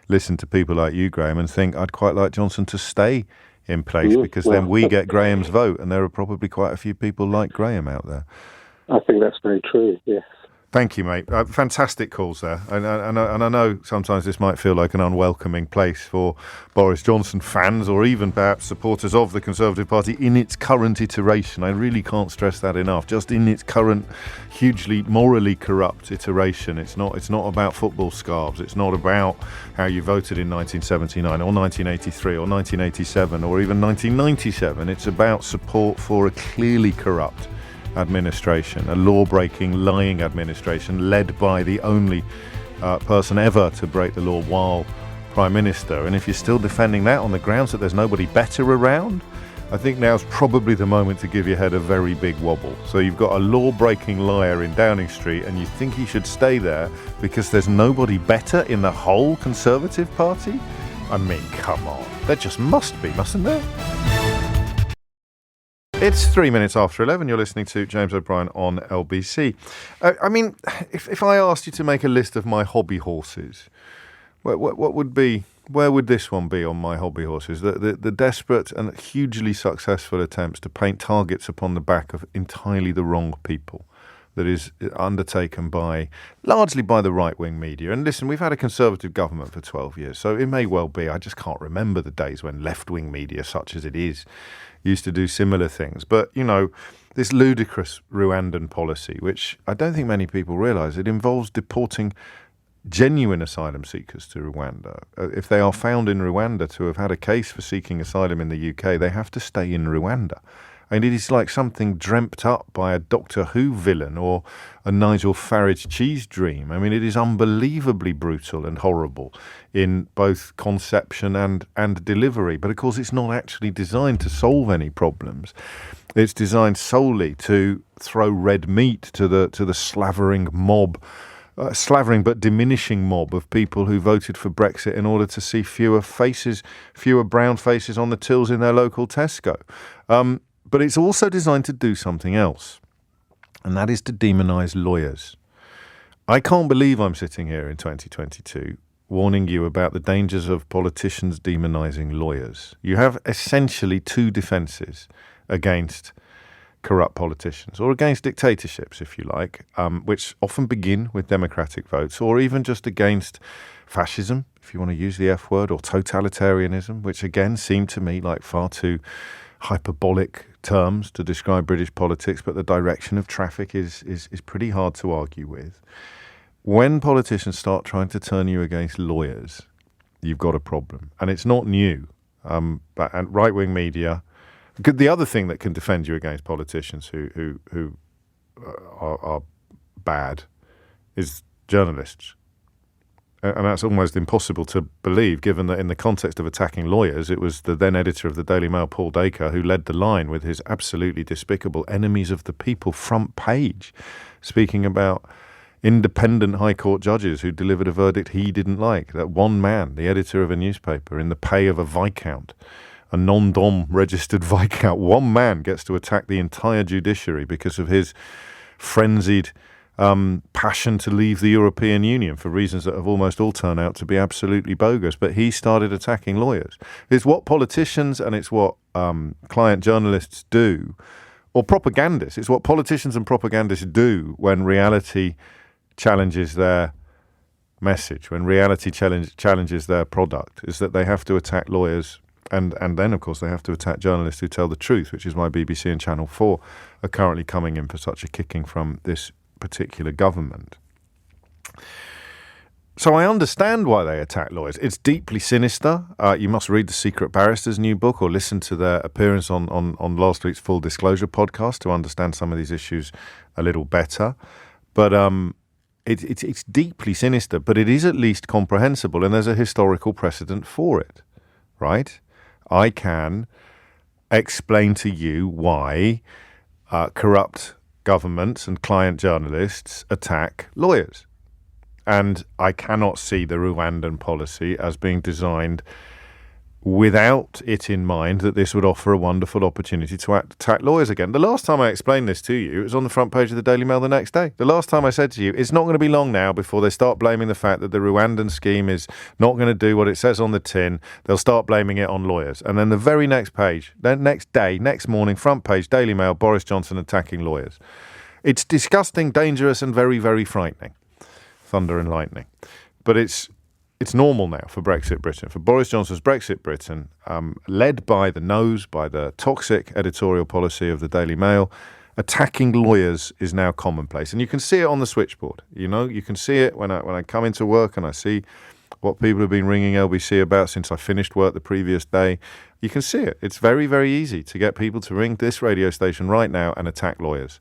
listen to people like you, Graham, and think, I'd quite like Johnson to stay in place because then we get Graham's vote, and there are probably quite a few people like Graham out there.
I think that's very true, yes.
Thank you, mate. Fantastic calls there. And I know sometimes this might feel like an unwelcoming place for Boris Johnson fans or even perhaps supporters of the Conservative Party in its current iteration. I really can't stress that enough. Just in its current hugely morally corrupt iteration. It's not about football scarves. It's not about how you voted in 1979 or 1983 or 1987 or even 1997. It's about support for a clearly corrupt administration, a law-breaking, lying administration led by the only person ever to break the law while Prime Minister. And if you're still defending that on the grounds that there's nobody better around, I think now's probably the moment to give your head a very big wobble. So you've got a law-breaking liar in Downing Street and you think he should stay there because there's nobody better in the whole Conservative Party? I mean, come on. There just must be, mustn't there? It's 3 minutes after 11. You're listening to James O'Brien on LBC. I mean, if I asked you to make a list of my hobby horses, what would be? Where would this one be on my hobby horses? The desperate and hugely successful attempts to paint targets upon the back of entirely the wrong people. That is undertaken largely by the right-wing media. And listen, we've had a Conservative government for 12 years, so it may well be. I just can't remember the days when left-wing media, such as it is, used to do similar things. But, this ludicrous Rwandan policy, which I don't think many people realise, it involves deporting genuine asylum seekers to Rwanda. If they are found in Rwanda to have had a case for seeking asylum in the UK, they have to stay in Rwanda. And it is like something dreamt up by a Doctor Who villain or a Nigel Farage cheese dream. I mean, it is unbelievably brutal and horrible in both conception and delivery. But of course, it's not actually designed to solve any problems. It's designed solely to throw red meat to the slavering mob, slavering but diminishing mob of people who voted for Brexit in order to see fewer brown faces on the tills in their local Tesco. But it's also designed to do something else, and that is to demonise lawyers. I can't believe I'm sitting here in 2022 warning you about the dangers of politicians demonising lawyers. You have essentially two defences against corrupt politicians, or against dictatorships, if you like, which often begin with democratic votes, or even just against fascism, if you want to use the F word, or totalitarianism, which again seem to me like far too hyperbolic terms to describe British politics, but the direction of traffic is pretty hard to argue with. When politicians start trying to turn you against lawyers, you've got a problem. And it's not new. And right-wing media, the other thing that can defend you against politicians who are bad is journalists. And that's almost impossible to believe, given that in the context of attacking lawyers, it was the then editor of the Daily Mail, Paul Dacre, who led the line with his absolutely despicable enemies of the people front page, speaking about independent High Court judges who delivered a verdict he didn't like. That one man, the editor of a newspaper, in the pay of a Viscount, a non-dom registered Viscount, one man gets to attack the entire judiciary because of his frenzied passion to leave the European Union for reasons that have almost all turned out to be absolutely bogus. But he started attacking lawyers. It's what politicians and it's what client journalists do, or propagandists. It's what politicians and propagandists do when reality challenges their message when reality challenges their product is that they have to attack lawyers and then, of course, they have to attack journalists who tell the truth, which is why BBC and Channel 4 are currently coming in for such a kicking from this particular government. So I understand why they attack lawyers. It's deeply sinister. You must read The Secret Barrister's new book or listen to their appearance on last week's Full Disclosure podcast to understand some of these issues a little better. But it's deeply sinister, but it is at least comprehensible, and there's a historical precedent for it, right? I can explain to you why corrupt governments and client journalists attack lawyers. And I cannot see the Rwandan policy as being designed without it in mind that this would offer a wonderful opportunity to attack lawyers again. The last time I explained this to you, it was on the front page of the Daily Mail the next day. The last time I said to you, it's not going to be long now before they start blaming the fact that the Rwandan scheme is not going to do what it says on the tin. They'll start blaming it on lawyers. And then the very next page, then next day, next morning, front page, Daily Mail, Boris Johnson attacking lawyers. It's disgusting, dangerous, and very, very frightening. Thunder and lightning. But it's normal now for Brexit Britain, for Boris Johnson's Brexit Britain, led by the nose, by the toxic editorial policy of the Daily Mail. Attacking lawyers is now commonplace, and you can see it on the switchboard. You know, you can see it when I come into work and I see what people have been ringing LBC about since I finished work the previous day. You can see it. It's very, very easy to get people to ring this radio station right now and attack lawyers.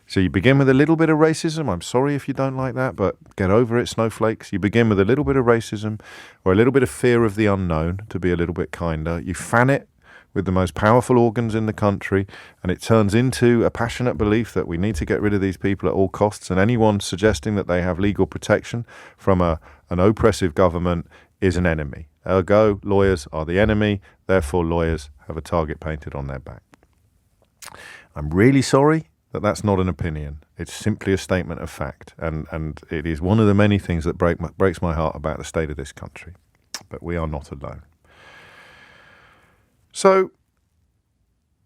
So you begin with a little bit of racism. I'm sorry if you don't like that, but get over it, snowflakes. You begin with a little bit of racism or a little bit of fear of the unknown, to be a little bit kinder. You fan it with the most powerful organs in the country, and it turns into a passionate belief that we need to get rid of these people at all costs, and anyone suggesting that they have legal protection from an oppressive government is an enemy. Ergo, lawyers are the enemy, therefore lawyers have a target painted on their back. I'm really sorry that that's not an opinion. It's simply a statement of fact, and it is one of the many things that breaks my heart about the state of this country. But we are not alone. So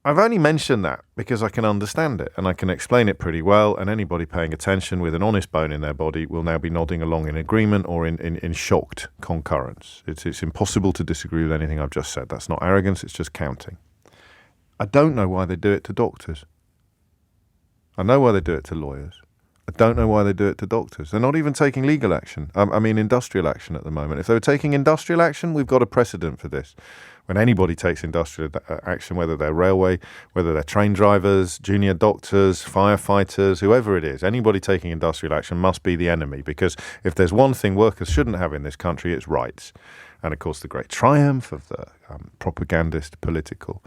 I've only mentioned that because I can understand it and I can explain it pretty well, and anybody paying attention with an honest bone in their body will now be nodding along in agreement or in shocked concurrence. It's impossible to disagree with anything I've just said. That's not arrogance, it's just counting. I don't know why they do it to doctors. I know why they do it to lawyers. I don't know why they do it to doctors. They're not even taking legal action. Industrial action at the moment. If they were taking industrial action, we've got a precedent for this. When anybody takes industrial action, whether they're railway, whether they're train drivers, junior doctors, firefighters, whoever it is, anybody taking industrial action must be the enemy, because if there's one thing workers shouldn't have in this country, it's rights. And, of course, the great triumph of the propagandist political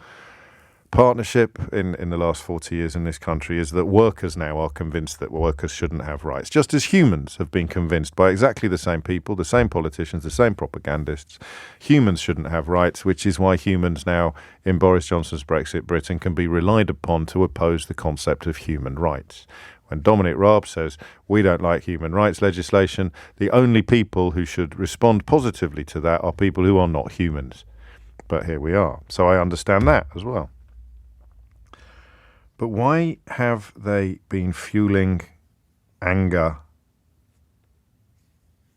partnership in the last 40 years in this country is that workers now are convinced that workers shouldn't have rights, just as humans have been convinced by exactly the same people, the same politicians, the same propagandists. Humans shouldn't have rights, which is why humans now in Boris Johnson's Brexit Britain can be relied upon to oppose the concept of human rights. When Dominic Raab says we don't like human rights legislation, the only people who should respond positively to that are people who are not humans. But here we are. So I understand that as well. But why have they been fueling anger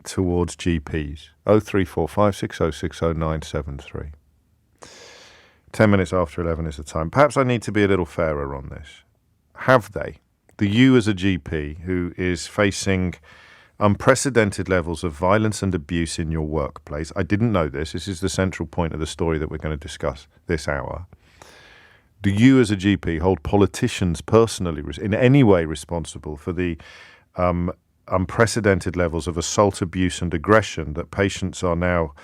towards GPs? 03456060973. 10 minutes after 11 is the time. Perhaps I need to be a little fairer on this. Have they? Do you as a GP who is facing unprecedented levels of violence and abuse in your workplace, I didn't know this, this is the central point of the story that we're going to discuss this hour. Do you as a GP hold politicians personally in any way responsible for the unprecedented levels of assault, abuse and aggression that patients are now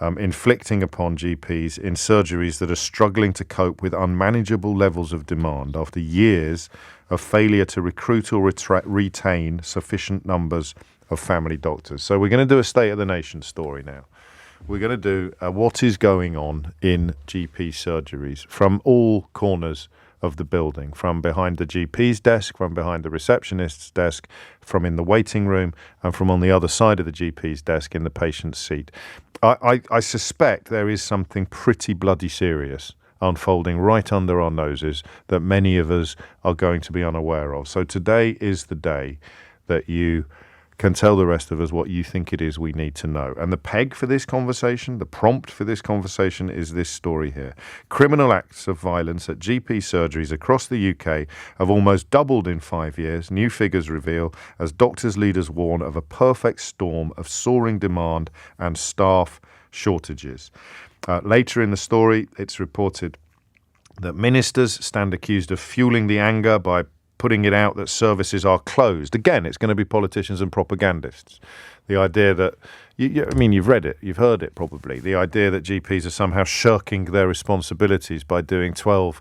inflicting upon GPs in surgeries that are struggling to cope with unmanageable levels of demand after years of failure to recruit or retain sufficient numbers of family doctors? So we're going to do a State of the Nation story now. We're going to do what is going on in GP surgeries from all corners of the building, from behind the GP's desk, from behind the receptionist's desk, from in the waiting room, and from on the other side of the GP's desk in the patient's seat. I suspect there is something pretty bloody serious unfolding right under our noses that many of us are going to be unaware of. So today is the day that you can tell the rest of us what you think it is we need to know. And the peg for this conversation, the prompt for this conversation, is this story here. Criminal acts of violence at GP surgeries across the UK have almost doubled in 5 years, new figures reveal, as doctors' leaders warn of a perfect storm of soaring demand and staff shortages. Later in the story, it's reported that ministers stand accused of fueling the anger by putting it out that services are closed. Again, it's going to be politicians and propagandists. The idea that, you've read it, you've heard it probably, the idea that GPs are somehow shirking their responsibilities by doing 12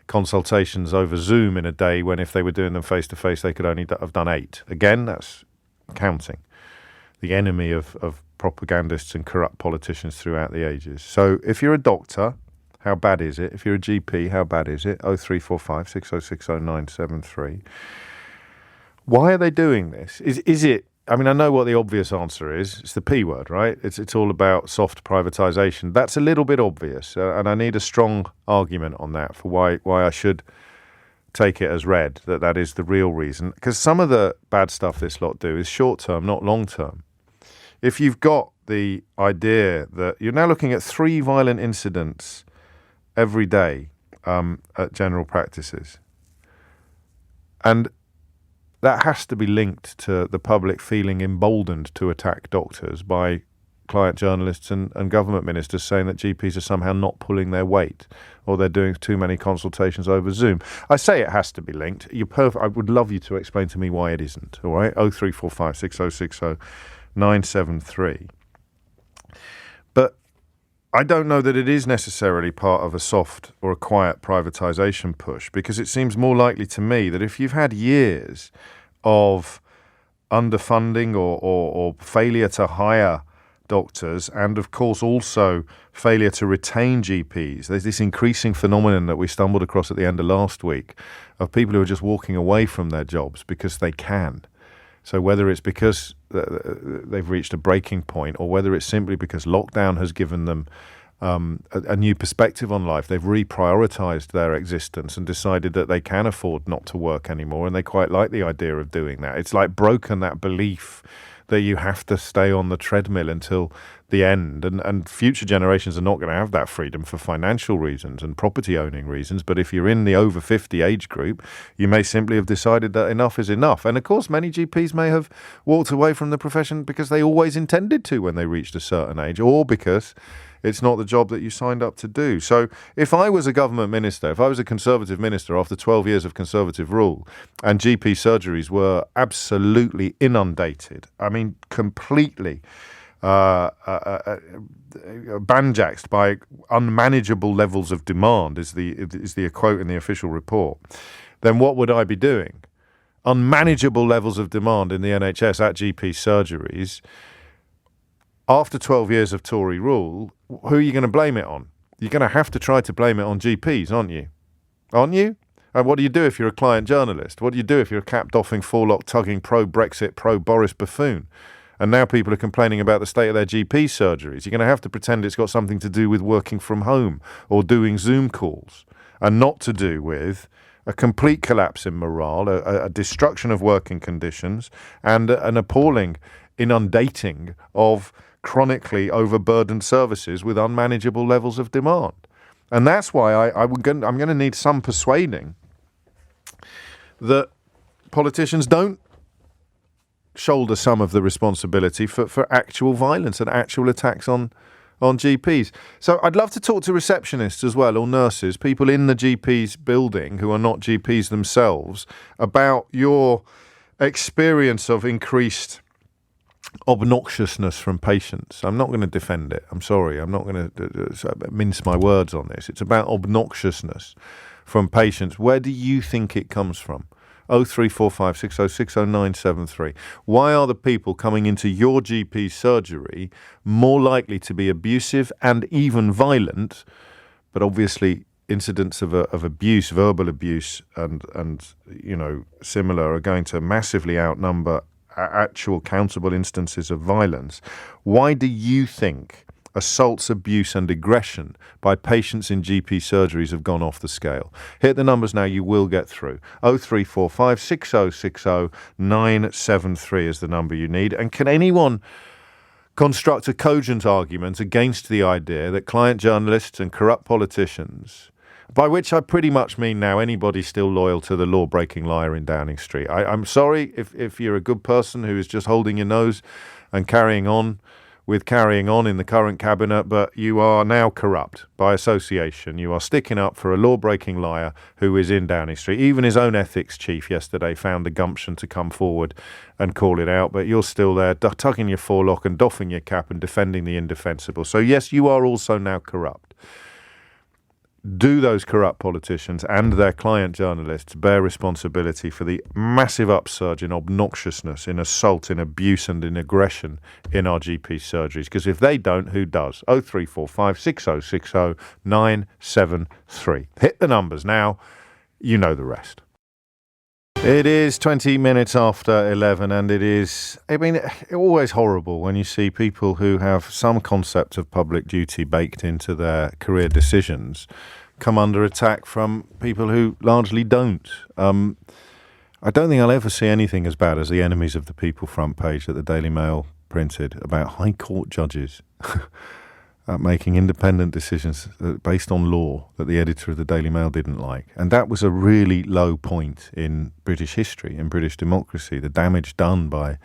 consultations over Zoom in a day, when if they were doing them face-to-face, they could only have done 8. Again, that's counting. The enemy of propagandists and corrupt politicians throughout the ages. So if you're a doctor, how bad is it? If you're a GP, how bad is it? 0345 606 0973. Why are they doing this? Is it, I know what the obvious answer is. It's the P word, right? It's all about soft privatisation. That's a little bit obvious, and I need a strong argument on that for why I should take it as read, that is the real reason. Because some of the bad stuff this lot do is short-term, not long-term. If you've got the idea that you're now looking at 3 violent incidents every day at general practices, and that has to be linked to the public feeling emboldened to attack doctors by client journalists and government ministers saying that GPs are somehow not pulling their weight, or they're doing too many consultations over Zoom. I say it has to be linked. I would love you to explain to me why it isn't. All right, 0345 6060 973. But I don't know that it is necessarily part of a soft or a quiet privatisation push, because it seems more likely to me that if you've had years of underfunding or failure to hire doctors, and of course also failure to retain GPs, there's this increasing phenomenon that we stumbled across at the end of last week of people who are just walking away from their jobs because they can. So whether it's because they've reached a breaking point, or whether it's simply because lockdown has given them a new perspective on life, they've reprioritized their existence and decided that they can afford not to work anymore, and they quite like the idea of doing that. It's like broken that belief that you have to stay on the treadmill until the end, and future generations are not going to have that freedom for financial reasons and property owning reasons. But if you're in the over 50 age group, you may simply have decided that enough is enough. And of course, many GPs may have walked away from the profession because they always intended to when they reached a certain age, or because it's not the job that you signed up to do. So if I was a government minister, if I was a Conservative minister after 12 years of Conservative rule, and GP surgeries were absolutely inundated, completely banjaxed by unmanageable levels of demand, is the quote in the official report, then what would I be doing? Unmanageable levels of demand in the NHS at GP surgeries. After 12 years of Tory rule, who are you going to blame it on? You're going to have to try to blame it on GPs, aren't you? Aren't you? And what do you do if you're a client journalist? What do you do if you're a cap-doffing, forelock-tugging, pro-Brexit, pro-Boris buffoon? And now people are complaining about the state of their GP surgeries. You're going to have to pretend it's got something to do with working from home or doing Zoom calls, and not to do with a complete collapse in morale, a destruction of working conditions, and an appalling inundating of chronically overburdened services with unmanageable levels of demand. And that's why I'm going to need some persuading that politicians don't shoulder some of the responsibility for actual violence and actual attacks on GPs. So I'd love to talk to receptionists as well, or nurses, people in the GP's building who are not GPs themselves, about your experience of increased obnoxiousness from patients. I'm not going to defend it. I'm sorry. I'm not going to mince my words on this. It's about obnoxiousness from patients. Where do you think it comes from? 0345 606 0973. Why are the people coming into your GP surgery more likely to be abusive and even violent? But obviously incidents of abuse, verbal abuse and similar, are going to massively outnumber actual countable instances of violence. Why do you think assaults, abuse and aggression by patients in GP surgeries have gone off the scale. Hit the numbers now, you will get through. 0345 6060 973 is the number you need. And can anyone construct a cogent argument against the idea that client journalists and corrupt politicians, by which I pretty much mean now anybody still loyal to the law-breaking liar in Downing Street. I'm sorry if you're a good person who is just holding your nose and carrying on in the current cabinet, but you are now corrupt by association. You are sticking up for a law-breaking liar who is in Downing Street. Even his own ethics chief yesterday found the gumption to come forward and call it out, but you're still there tugging your forelock and doffing your cap and defending the indefensible. So yes, you are also now corrupt. Do those corrupt politicians and their client journalists bear responsibility for the massive upsurge in obnoxiousness, in assault, in abuse and in aggression in our GP surgeries? Because if they don't, who does? 0345 6060 973. Hit the numbers now. You know the rest. It is 20 minutes after 11 and it is, always horrible when you see people who have some concept of public duty baked into their career decisions come under attack from people who largely don't. I don't think I'll ever see anything as bad as the Enemies of the People front page that the Daily Mail printed about High Court judges making independent decisions based on law that the editor of the Daily Mail didn't like. And that was a really low point in British history, in British democracy. The damage done by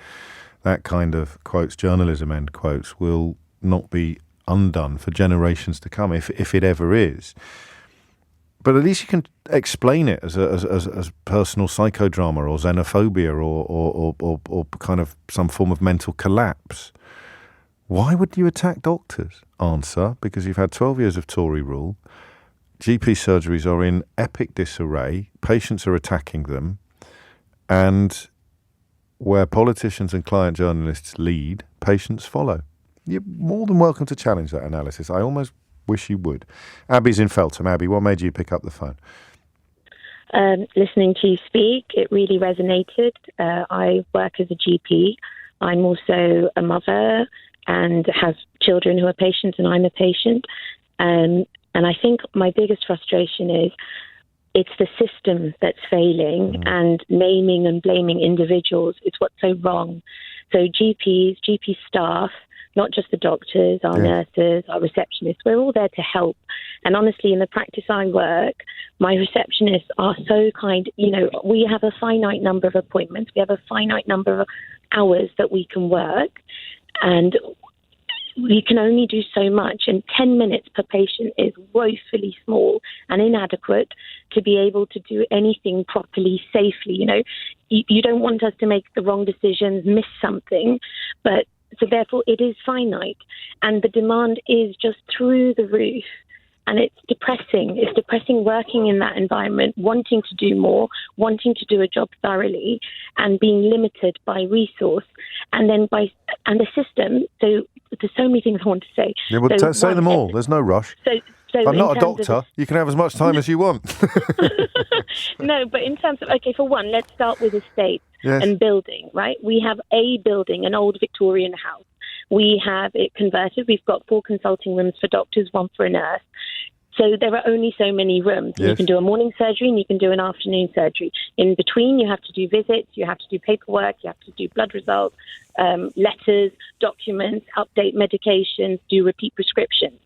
that kind of, quotes, journalism, end quotes, will not be undone for generations to come, if it ever is. But at least you can explain it as personal psychodrama or xenophobia or kind of some form of mental collapse. Why would you attack doctors? Answer, because you've had 12 years of Tory rule. GP surgeries are in epic disarray. Patients are attacking them. And where politicians and client journalists lead, patients follow. You're more than welcome to challenge that analysis. I almost wish you would. Abby's in Feltham. Abby, what made you pick up the phone?
Listening to you speak, it really resonated. I work as a GP. I'm also a mother and have children who are patients, and I'm a patient. And I think my biggest frustration is it's the system that's failing, and naming and blaming individuals is what's so wrong. So GPs, GP staff, not just the doctors, our nurses, our receptionists, we're all there to help. And honestly, in the practice I work, my receptionists are so kind. You know, we have a finite number of appointments. We have a finite number of hours that we can work. And we can only do so much, and 10 minutes per patient is woefully small and inadequate to be able to do anything properly, safely. You know, you don't want us to make the wrong decisions, miss something, but so therefore it is finite, and the demand is just through the roof. And it's depressing. It's depressing working in that environment, wanting to do more, wanting to do a job thoroughly, and being limited by resource, and then by the system. So there's so many things I want to say.
Yeah, well, so say them all. There's no rush.
So
I'm not a doctor. You can have as much time as you want.
No, but in terms of, okay, for one, let's start with estates and building, right? We have a building, an old Victorian house. We have it converted. We've got 4 consulting rooms for doctors, 1 for a nurse. So there are only so many rooms. Yes. You can do a morning surgery and you can do an afternoon surgery. In between, you have to do visits, you have to do paperwork, you have to do blood results, letters, documents, update medications, do repeat prescriptions.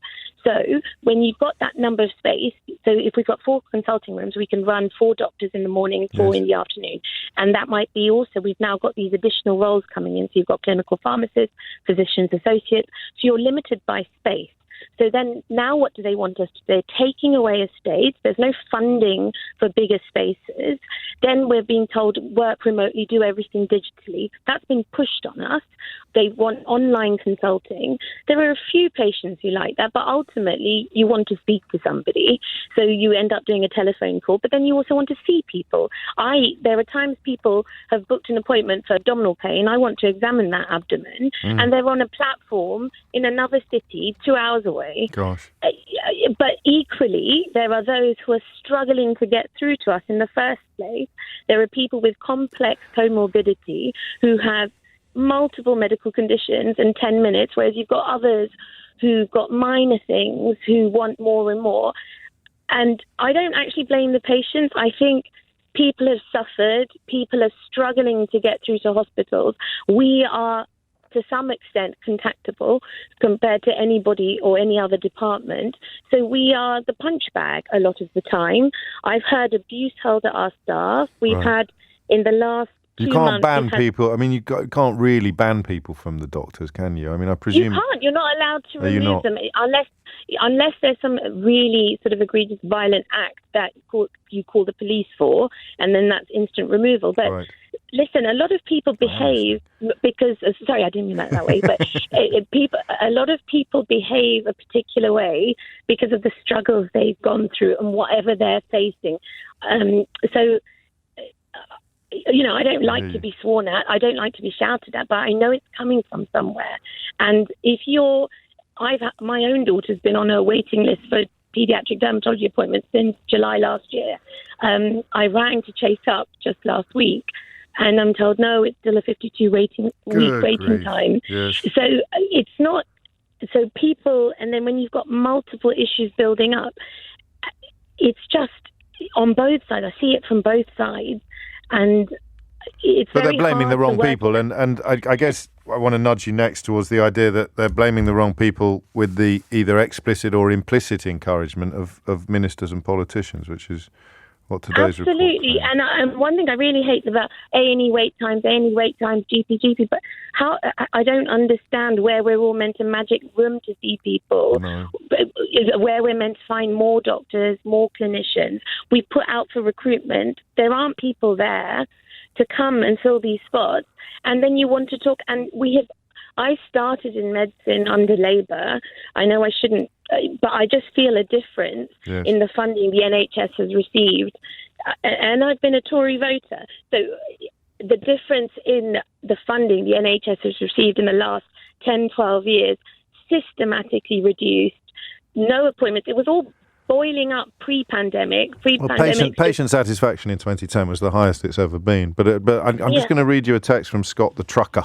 So when you've got that number of space, so if we've got 4 consulting rooms, we can run 4 doctors in the morning, 4 in the afternoon. And that might be also, we've now got these additional roles coming in. So you've got clinical pharmacists, physicians associates. So you're limited by space. So then now what do they want us to do? They're taking away estates. There's no funding for bigger spaces. Then we're being told work remotely, do everything digitally. That's been pushed on us. They want online consulting. There are a few patients who like that, but ultimately you want to speak to somebody. So you end up doing a telephone call, but then you also want to see people. There are times people have booked an appointment for abdominal pain. I want to examine that abdomen, and they're on a platform in another city 2 hours away.
Gosh.
But equally, there are those who are struggling to get through to us in the first place. There are people with complex comorbidity who have multiple medical conditions in 10 minutes, whereas you've got others who've got minor things, who want more and more. And I don't actually blame the patients. I think people have suffered. People are struggling to get through to hospitals. We are, to some extent, contactable compared to anybody or any other department. So we are the punch bag a lot of the time. I've heard abuse held at our staff. We've had, in the last
You can't ban people. I mean, you can't really ban people from the doctors, can you? I mean, I presume...
You can't. You're not allowed to remove them unless there's some really sort of egregious violent act that you call the police for, and then that's instant removal. But listen, a lot of people behave because... Sorry, I didn't mean that way. But a lot of people behave a particular way because of the struggles they've gone through and whatever they're facing. I don't like to be sworn at. I don't like to be shouted at, but I know it's coming from somewhere. And my own daughter's been on a waiting list for paediatric dermatology appointments since July last year. I rang to chase up just last week, and I'm told, no, it's still a 52-week waiting time.
Yes.
So it's not... So people... And then when you've got multiple issues building up, it's just on both sides. I see it from both sides. And it's
but they're blaming the wrong people, and I guess I want to nudge you next towards the idea that they're blaming the wrong people with the either explicit or implicit encouragement of ministers and politicians, which is what today's report.
Absolutely, and one thing I really hate about A&E wait times, GP, but how I don't understand where we're all meant to magic room to see people, where we're meant to find more doctors, more clinicians. We put out for recruitment. There aren't people there to come and fill these spots, and then you want to talk. And I started in medicine under Labour. I know I shouldn't, but I just feel a difference in the funding the NHS has received. And I've been a Tory voter. So the difference in the funding the NHS has received in the last 10, 12 years, systematically reduced, no appointments. It was all boiling up pre-pandemic.
Patient satisfaction in 2010 was the highest it's ever been. But I'm just going to read you a text from Scott the trucker,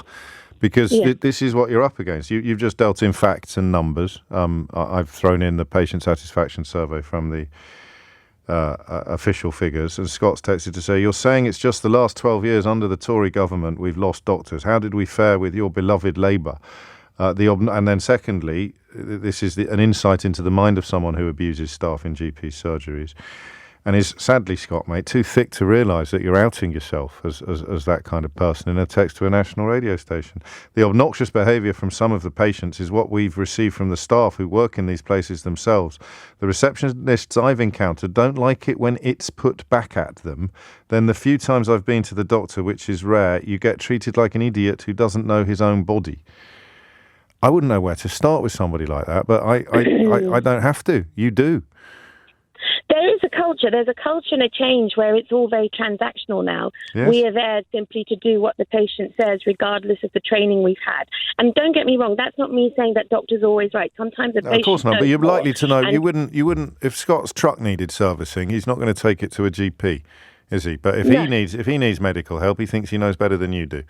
because this is what you're up against. You've just dealt in facts and numbers. I've thrown in the patient satisfaction survey from the official figures, and Scott's texted to say, you're saying it's just the last 12 years under the Tory government we've lost doctors. How did we fare with your beloved Labour? And then secondly, this is an insight into the mind of someone who abuses staff in GP surgeries and is, sadly, Scott, mate, too thick to realise that you're outing yourself as that kind of person in a text to a national radio station. The obnoxious behaviour from some of the patients is what we've received from the staff who work in these places themselves. The receptionists I've encountered don't like it when it's put back at them. Then the few times I've been to the doctor, which is rare, you get treated like an idiot who doesn't know his own body. I wouldn't know where to start with somebody like that, but I don't have to. You do.
There is a culture. There's a culture and a change where it's all very transactional now. Yes. We are there simply to do what the patient says, regardless of the training we've had. And don't get me wrong, that's not me saying that doctor's always right. Sometimes the patient...
Of course not, but you're likely to know. You wouldn't. If Scott's truck needed servicing, he's not going to take it to a GP, is he? But if he needs medical help, he thinks he knows better than you do.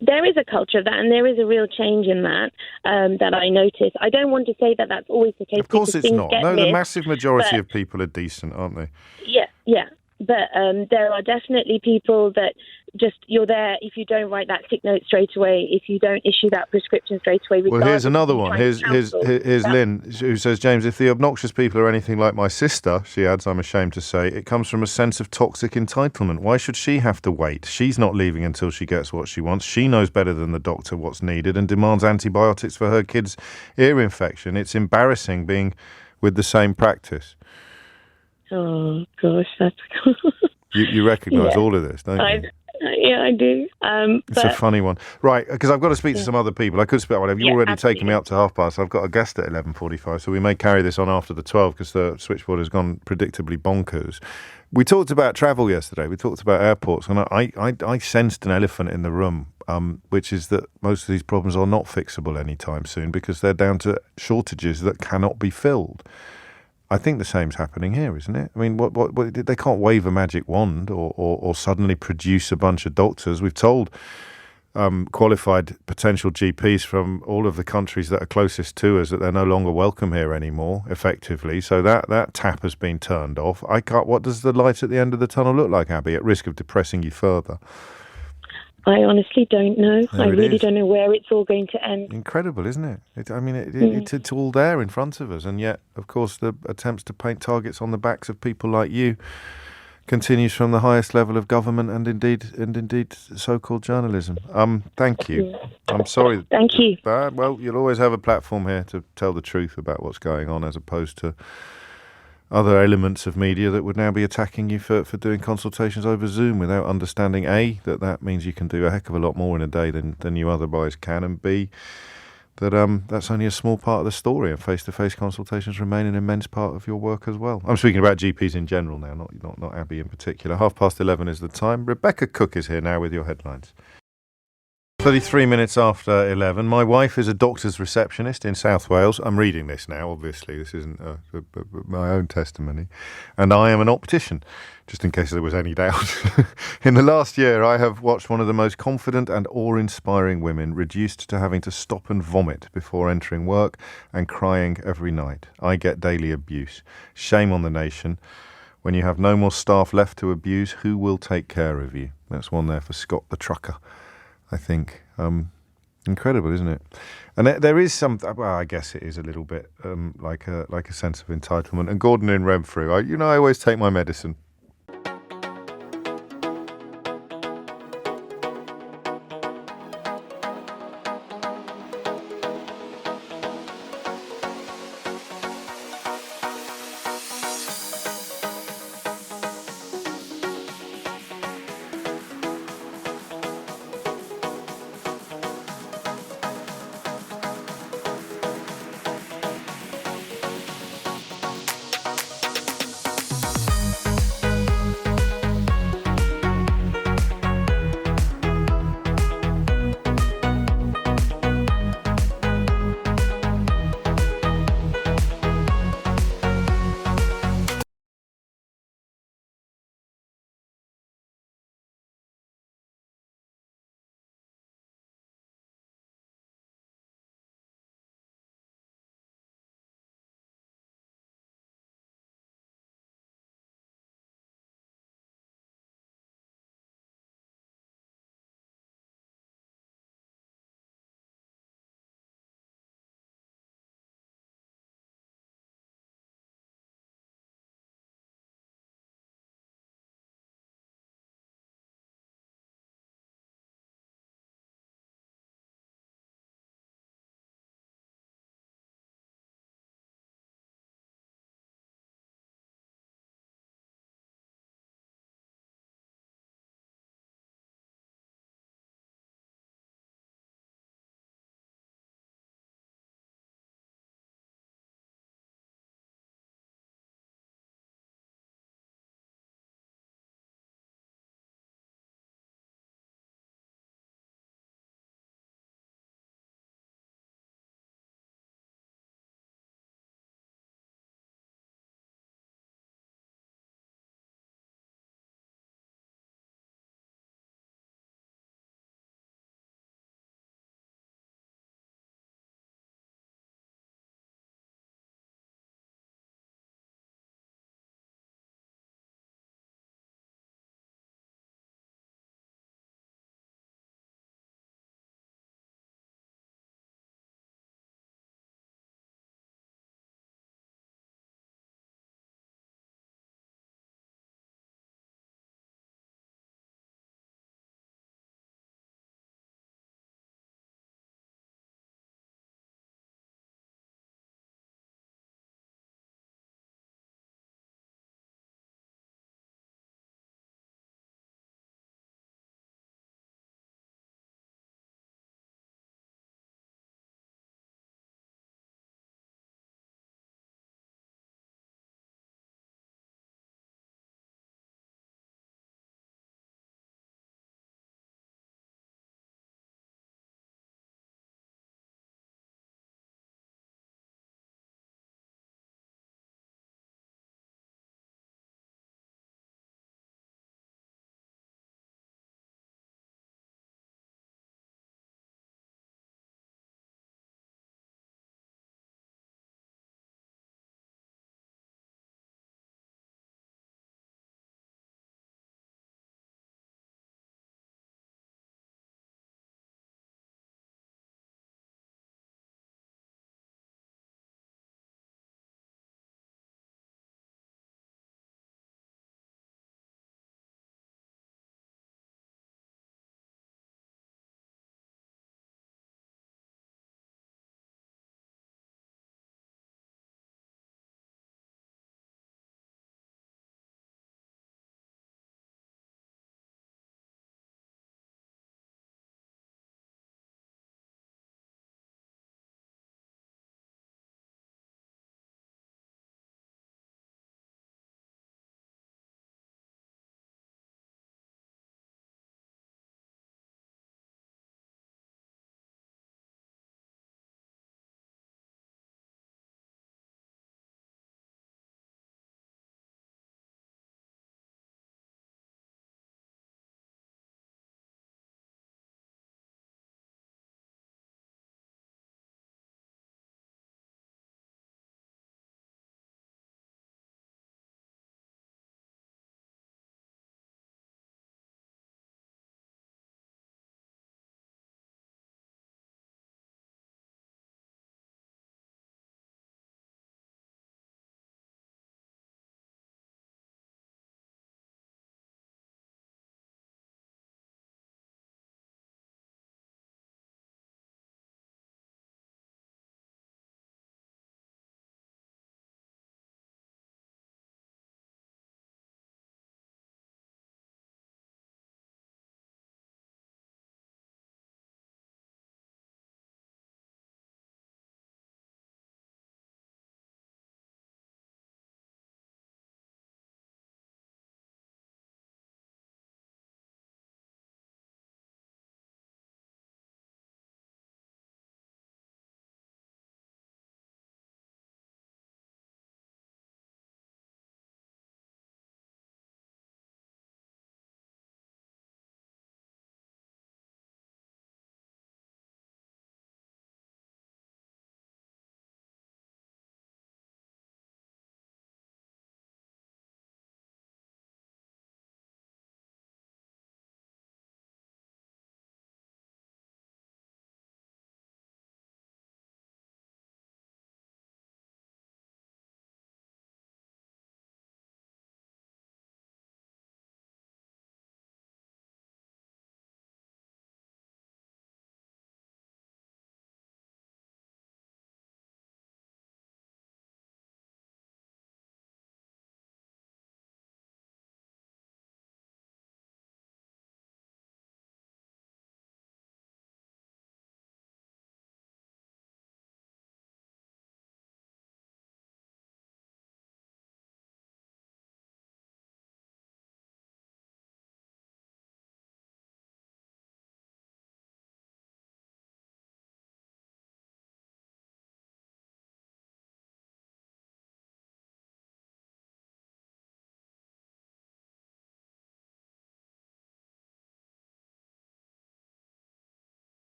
There is a culture of that, and there is a real change in that that I notice. I don't want to say that that's always the case.
Of course it's not. No, the massive majority of people are decent, aren't they?
Yeah. But there are definitely people that just, you're there if you don't write that sick note straight away, if you don't issue that prescription straight away.
Well, here's another one. Here's Lynn, who says, James, if the obnoxious people are anything like my sister, she adds, I'm ashamed to say, it comes from a sense of toxic entitlement. Why should she have to wait? She's not leaving until she gets what she wants. She knows better than the doctor what's needed and demands antibiotics for her kid's ear infection. It's embarrassing being with the same practice.
Oh, gosh, that's...
you recognise all of this, don't you?
Yeah, I do.
It's a funny one. Right, because I've got to speak to some other people. I could speak, whatever. You've already taken me up to 12:30. I've got a guest at 11:45, so we may carry this on after the 12 because the switchboard has gone predictably bonkers. We talked about travel yesterday. We talked about airports, and I sensed an elephant in the room, which is that most of these problems are not fixable anytime soon because they're down to shortages that cannot be filled. I think the same's happening here, isn't it? I mean, what they can't wave a magic wand or suddenly produce a bunch of doctors. We've told qualified potential GPs from all of the countries that are closest to us that they're no longer welcome here anymore, effectively. So that tap has been turned off. What does the light at the end of the tunnel look like, Abby, at risk of depressing you further?
I honestly don't know. I really don't know where it's all going to end.
Incredible, isn't it? It's all there in front of us. And yet, of course, the attempts to paint targets on the backs of people like you continues from the highest level of government and indeed so-called journalism. Thank you. I'm sorry.
Thank you.
Well, you'll always have a platform here to tell the truth about what's going on, as opposed to other elements of media that would now be attacking you for doing consultations over Zoom without understanding, A, that means you can do a heck of a lot more in a day than you otherwise can, and B, that that's only a small part of the story, and face-to-face consultations remain an immense part of your work as well. I'm speaking about GPs in general now, not Abby in particular. 11:30 is the time. Rebecca Cook is here now with your headlines. 33 minutes after 11. My wife is a doctor's receptionist in South Wales. I'm reading this now, obviously. This isn't my own testimony. And I am an optician, just in case there was any doubt. In the last year, I have watched one of the most confident and awe-inspiring women reduced to having to stop and vomit before entering work and crying every night. I get daily abuse. Shame on the nation. When you have no more staff left to abuse, who will take care of you? That's one there for Scott the trucker, I think. Incredible, isn't it? And there is some. Well, I guess it is a little bit like a sense of entitlement. And Gordon in Renfrew, I always take my medicine.